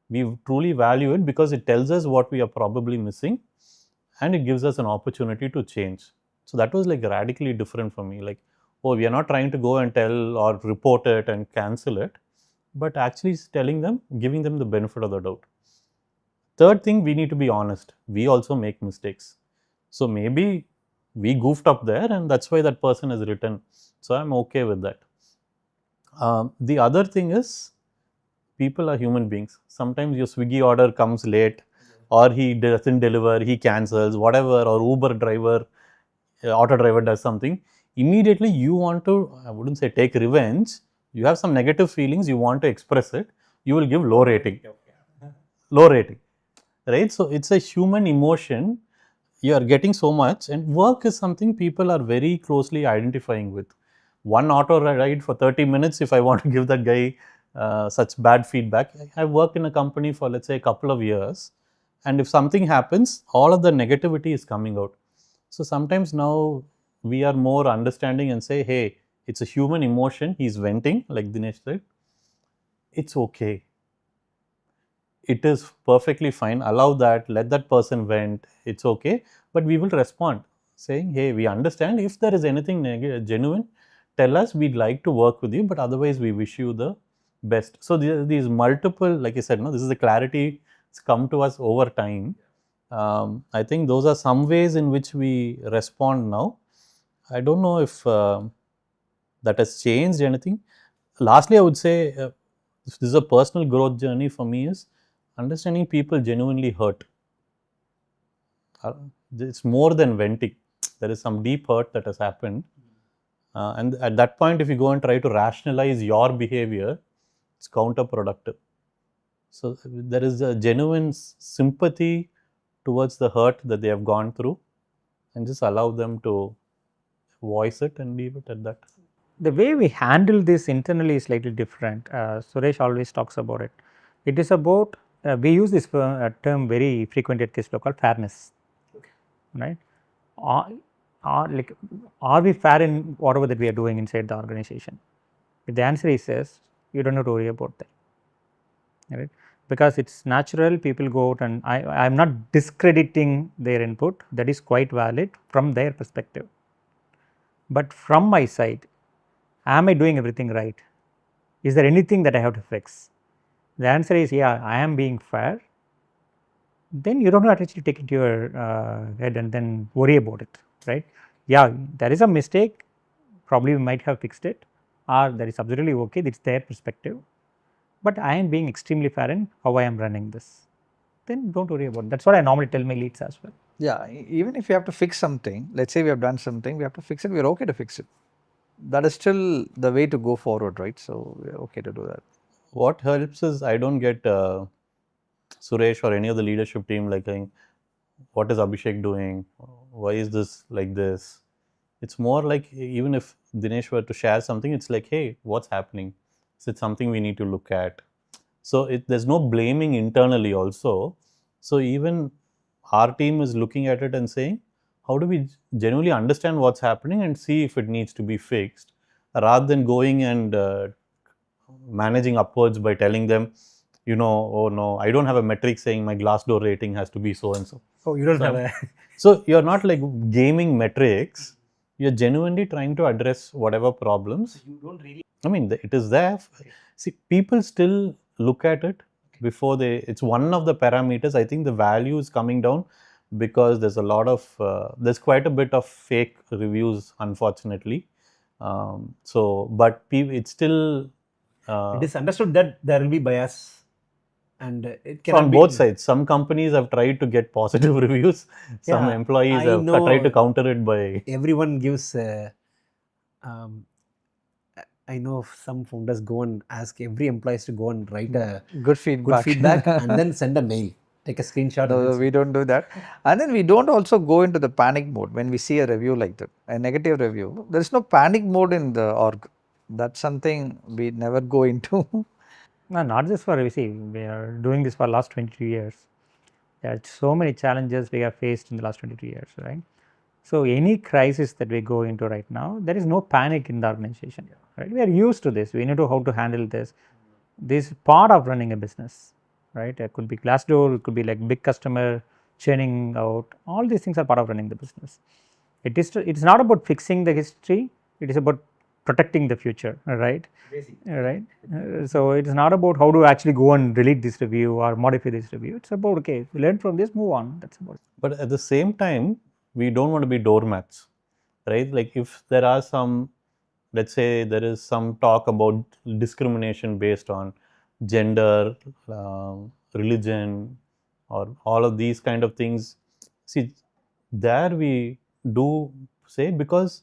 We truly value it because it tells us what we are probably missing, and it gives us an opportunity to change. So that was like radically different for me. Like, oh, we are not trying to go and tell or report it and cancel it, but actually telling them, giving them the benefit of the doubt. Third thing, we need to be honest. We also make mistakes. So maybe we goofed up there, and that's why that person has written. So I'm okay with that. The other thing is, people are human beings. Sometimes your Swiggy order comes late, or he doesn't deliver, he cancels, whatever, or Uber driver, auto driver does something. Immediately you want to, I wouldn't say take revenge, you have some negative feelings, you want to express it, you will give low rating. Low rating, right? So it's a human emotion. You are getting so much, and work is something people are very closely identifying with. One auto ride for 30 minutes, if I want to give that guy such bad feedback. I've worked in a company for, let's say, a couple of years, and if something happens, all of the negativity is coming out. So sometimes now we are more understanding and say, hey, it's a human emotion, he's venting, like Dinesh said. It's okay. It is perfectly fine. Allow that, let that person vent, it's okay. But we will respond saying, hey, we understand. If there is anything genuine, tell us, we'd like to work with you, but otherwise we wish you the best. So these multiple, like I said, no, this is the clarity, it's come to us over time. I think those are some ways in which we respond now. I don't know if that has changed anything. Lastly, I would say this is a personal growth journey for me, is understanding people genuinely hurt. It's more than venting. There is some deep hurt that has happened. And at that point, if you go and try to rationalize your behavior, it's counterproductive. So there is a genuine sympathy towards the hurt that they have gone through, and just allow them to voice it and leave it at that. The way we handle this internally is slightly different. Suresh always talks about it. It is about, we use this term very frequently at Kissflow called fairness, right? Are we fair in whatever that we are doing inside the organization? If the answer is yes, you don't have to worry about that, right? Because it's natural, people go out, and I'm not discrediting their input, that is quite valid from their perspective. But from my side, am I doing everything right? Is there anything that I have to fix? The answer is, yeah, I am being fair. Then you don't have to actually take it to your head and then worry about it, right? Yeah, there is a mistake, probably we might have fixed it, or that is absolutely okay, it's their perspective. But I am being extremely fair in how I am running this. then don't worry about it. That's what I normally tell my leads as well. Yeah, even if you have to fix something, let's say we have done something, we have to fix it, we're okay to fix it. That is still the way to go forward, right? So we're okay to do that. What helps is I don't get Suresh or any of the leadership team like saying, what is Abhishek doing? Why is this like this? It's more like, even if Dinesh were to share something, it's like, hey, what's happening? Is it something we need to look at? So there's no blaming internally also. So even our team is looking at it and saying, how do we genuinely understand what's happening and see if it needs to be fixed, rather than going and managing upwards by telling them, oh no, I don't have a metric saying my Glassdoor rating has to be so and so. Oh, you don't have a. So you're not like gaming metrics. You're genuinely trying to address whatever problems. You don't really. I mean, it is there. See, people still look at it before they. It's one of the parameters. I think the value is coming down because there's a lot of. There's quite a bit of fake reviews, unfortunately. But it's still. It is understood that there will be bias, and it can on both sides. Some companies have tried to get positive reviews. Some Yeah, employees I have know. tried to counter it by. Everyone gives. I know some founders go and ask every employees to go and write a Good feedback. and then send a mail, take a screenshot. No, we don't do that. And then we don't also go into the panic mode when we see a review like that, a negative review. There is no panic mode in the org. That's something we never go into. No, not just for, we are doing this for the last 22 years. There are so many challenges we have faced in the last 22 years, right? So any crisis that we go into right now, there is no panic in the organization, right? We are used to this. We know how to handle this. This is part of running a business, right? It could be Glassdoor, it could be like big customer churning out. All these things are part of running the business. It's not about fixing the history. It is about protecting the future, right? Right. So it is not about how to actually go and delete this review or modify this review. It's about, okay, learn from this, move on. That's about it. But at the same time, we don't want to be doormats, right? Like if there are some, let's say there is some talk about discrimination based on gender, religion, or all of these kind of things. See, there we do say, because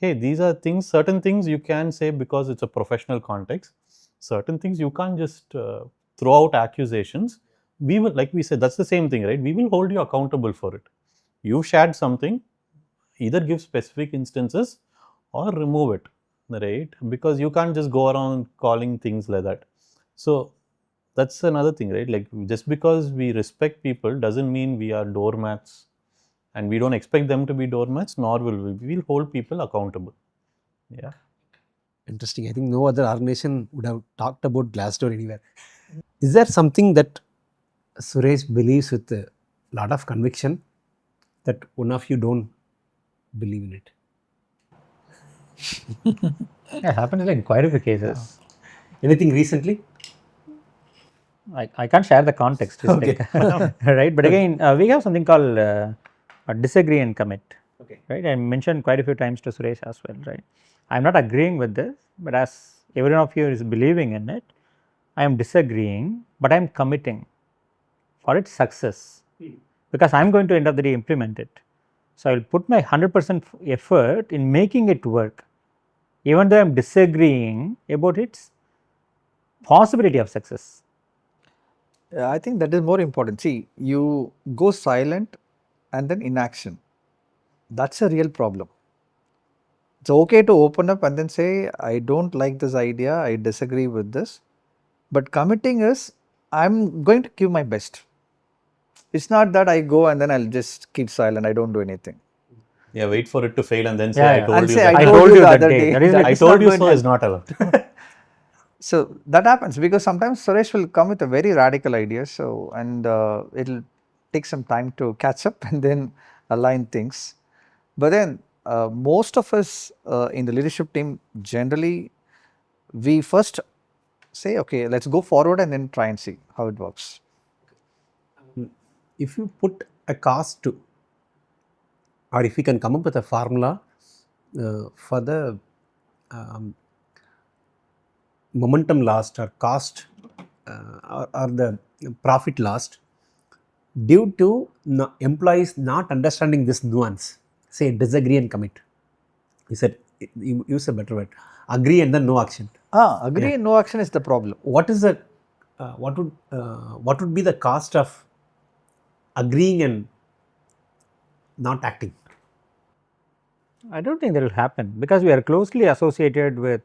hey, these are things, certain things you can say because it's a professional context. Certain things you can't just throw out accusations. We will, like we said, that's the same thing, right? We will hold you accountable for it. You shared something, either give specific instances or remove it, right? Because you can't just go around calling things like that. So that's another thing, right? Like, just because we respect people doesn't mean we are doormats, and we don't expect them to be doormats, nor will we. We will hold people accountable. Yeah. Interesting. I think no other organization would have talked about Glassdoor anywhere. Is there something that Suresh believes with a lot of conviction that one of you don't believe in it? It happens like in quite a few cases. Anything recently? I can't share the context, Okay. right? But again, we have something called a disagree and commit. Okay. Right? I mentioned quite a few times to Suresh as well, right? I'm not agreeing with this, but as every one of you is believing in it, I am disagreeing, but I am committing for its success, because I'm going to end of the day implement it. So I will put my 100% effort in making it work, even though I'm disagreeing about its possibility of success. I think that is more important. See, you go silent and then inaction. That's a real problem. It's okay to open up and then say, I don't like this idea, I disagree with this. But committing is, I'm going to give my best. It's not that I go and then I'll just keep silent, I don't do anything. Yeah, wait for it to fail and then say, Yeah, I yeah. told And you say, that. I told you the other day. day. That is like, I It's told not you going so to is not allowed. So that happens because sometimes Suresh will come with a very radical idea. So, and it'll take some time to catch up and then align things. But then most of us in the leadership team, generally, we first say, okay, let's go forward and then try and see how it works. If you put a cost to, or if you can come up with a formula for the momentum lost or cost or the profit lost due to employees not understanding this nuance. Say disagree and commit. You said, you use a better word, agree and then no action. Agree and no action is the problem. What is the what would be the cost of agreeing and not acting? I don't think that will happen because we are closely associated with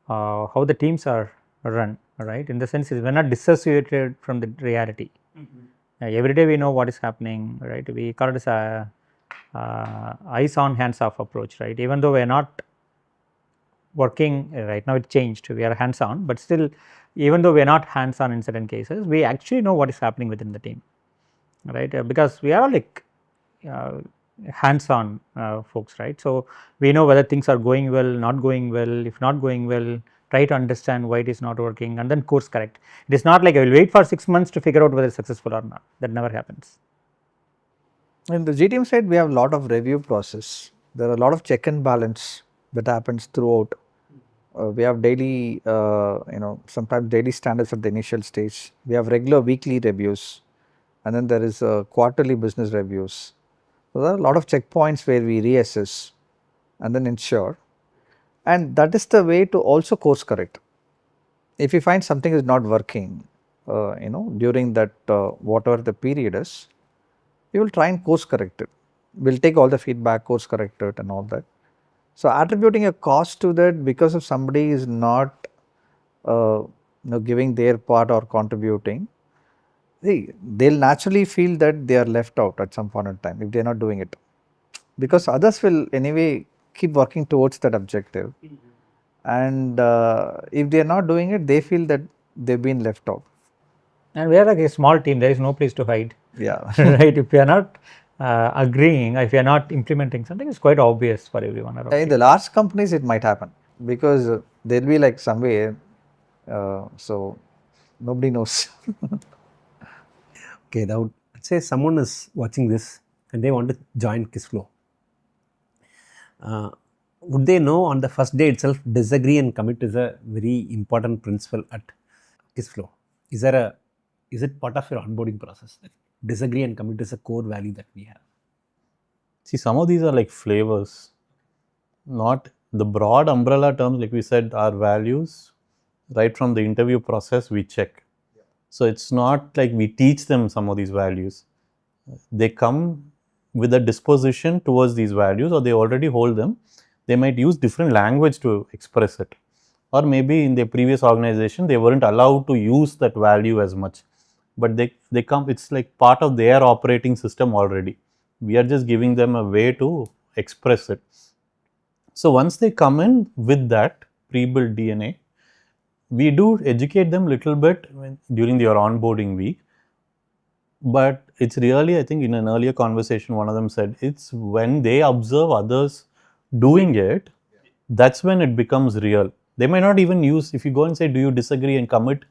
how the teams are run, right? In the sense, we're not dissociated from the reality. Every day we know what is happening, right? We call it as a eyes on, hands off approach, right? Even though we are not working right now, it changed. We are hands on, but still, even though we are not hands on in certain cases, we actually know what is happening within the team, right? Because we are like hands on folks, right? So we know whether things are going well, not going well. If not going well, try to understand why it is not working and then course correct. It is not like I will wait for 6 months to figure out whether it's successful or not. That never happens. In the GTM side, we have a lot of review process. There are a lot of check and balance that happens throughout. We have daily, sometimes daily standards at the initial stage. We have regular weekly reviews, and then there is quarterly business reviews. So there are a lot of checkpoints where we reassess and then ensure, and that is the way to also course correct. If you find something is not working, during that whatever the period is, we will try and course correct it. We'll take all the feedback, course correct it and all that. So attributing a cost to that because of somebody is not giving their part or contributing, they'll naturally feel that they are left out at some point in time if they are not doing it. Because others will anyway keep working towards that objective. And if they are not doing it, they feel that they've been left out. And we are like a small team, there is no place to hide. Yeah. Right? If we are not agreeing, if we are not implementing something, it's quite obvious for everyone around. In the large companies, it might happen because they'll be like somewhere, so nobody knows. Okay, now let's say someone is watching this and they want to join Kissflow. Would they know on the first day itself disagree and commit is a very important principle at Kissflow? Is it part of your onboarding process? Disagree and commit is a core value that we have. See, some of these are like flavors, not the broad umbrella terms. Like we said, our values, right from the interview process, we check. So it's not like we teach them some of these values. They come with a disposition towards these values, or they already hold them. They might use different language to express it, or maybe in their previous organization they weren't allowed to use that value as much, but they come, it's like part of their operating system already. We are just giving them a way to express it. So once they come in with that pre-built DNA, we do educate them little bit during their onboarding week. But it's really, I think in an earlier conversation, one of them said, it's when they observe others doing it, that's when it becomes real. They might not even use, if you go and say, do you disagree and commit,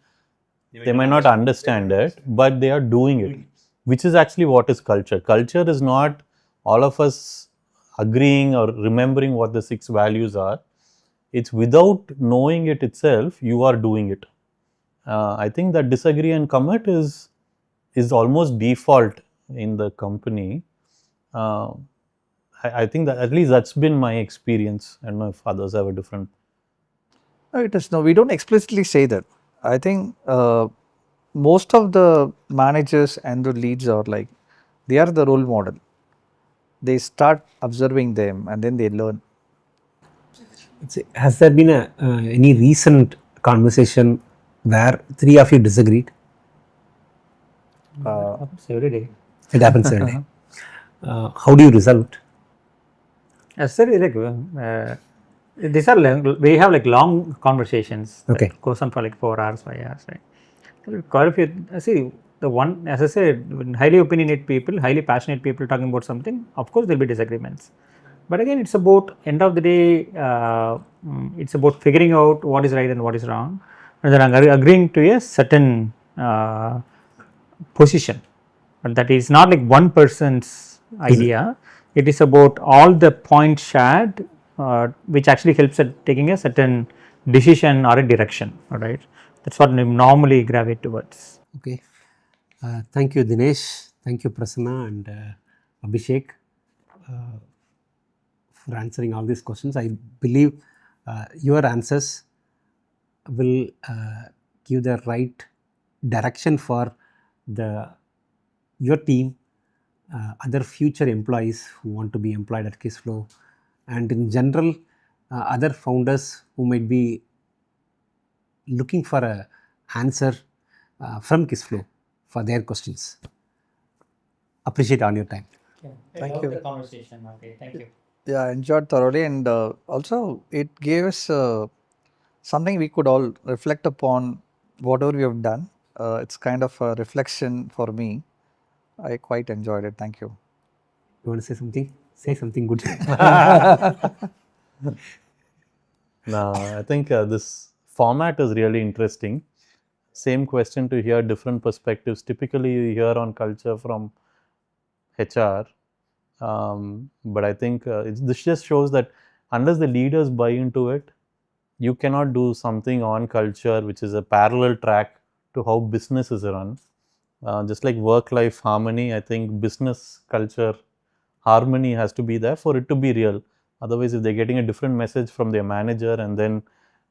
they might not understand it, but they are doing it, which is actually what is culture. Culture is not all of us agreeing or remembering what the 6 values are. It's without knowing it itself, you are doing it. I think that disagree and commit is almost default in the company. I think that at least that's been my experience. I don't know if others have a different. No, it is no. We don't explicitly say that. I think most of the managers and the leads are like, they are the role model. They start observing them and then they learn. Has there been any recent conversation where 3 of you disagreed? Happens every day. It happens every day. How do you resolve it? As said, like these are we have like long conversations. Okay. That goes on for like 4 hours, 5 hours, right? So quite a few. See, the one, as I said, when highly opinionated people, highly passionate people talking about something, of course there'll be disagreements. But again, it's about end of the day, it's about figuring out what is right and what is wrong, and then agreeing to a certain position. And that is not like one person's idea. It is about all the points shared, which actually helps at taking a certain decision or a direction. All right, that's what we normally gravitate towards. Okay. Thank you, Dinesh. Thank you, Prasanna and Abhishek, for answering all these questions. I believe your answers will give the right direction for your team, other future employees who want to be employed at Kissflow, and in general, other founders who might be looking for a answer from Kissflow for their questions. Appreciate all your time. Thank you. The conversation. Okay, thank you. Yeah, I enjoyed thoroughly, and also it gave us something we could all reflect upon whatever we have done. It's kind of a reflection for me. I quite enjoyed it. Thank you. You want to say something? Say something good. No, I think this format is really interesting. Same question to hear different perspectives. Typically, you hear on culture from HR, but I think this just shows that unless the leaders buy into it, you cannot do something on culture which is a parallel track to how business is run. Just like work-life harmony, I think business culture harmony has to be there for it to be real. Otherwise, if they're getting a different message from their manager and then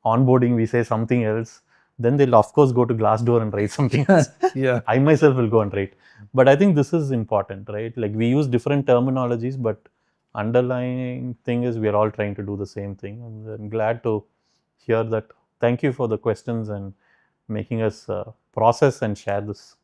onboarding we say something else, then they'll of course go to Glassdoor and write something else. Yeah. I myself will go and write. But I think this is important, right? Like we use different terminologies, but underlying thing is we are all trying to do the same thing. And I'm glad to hear that. Thank you for the questions and making us process and share this.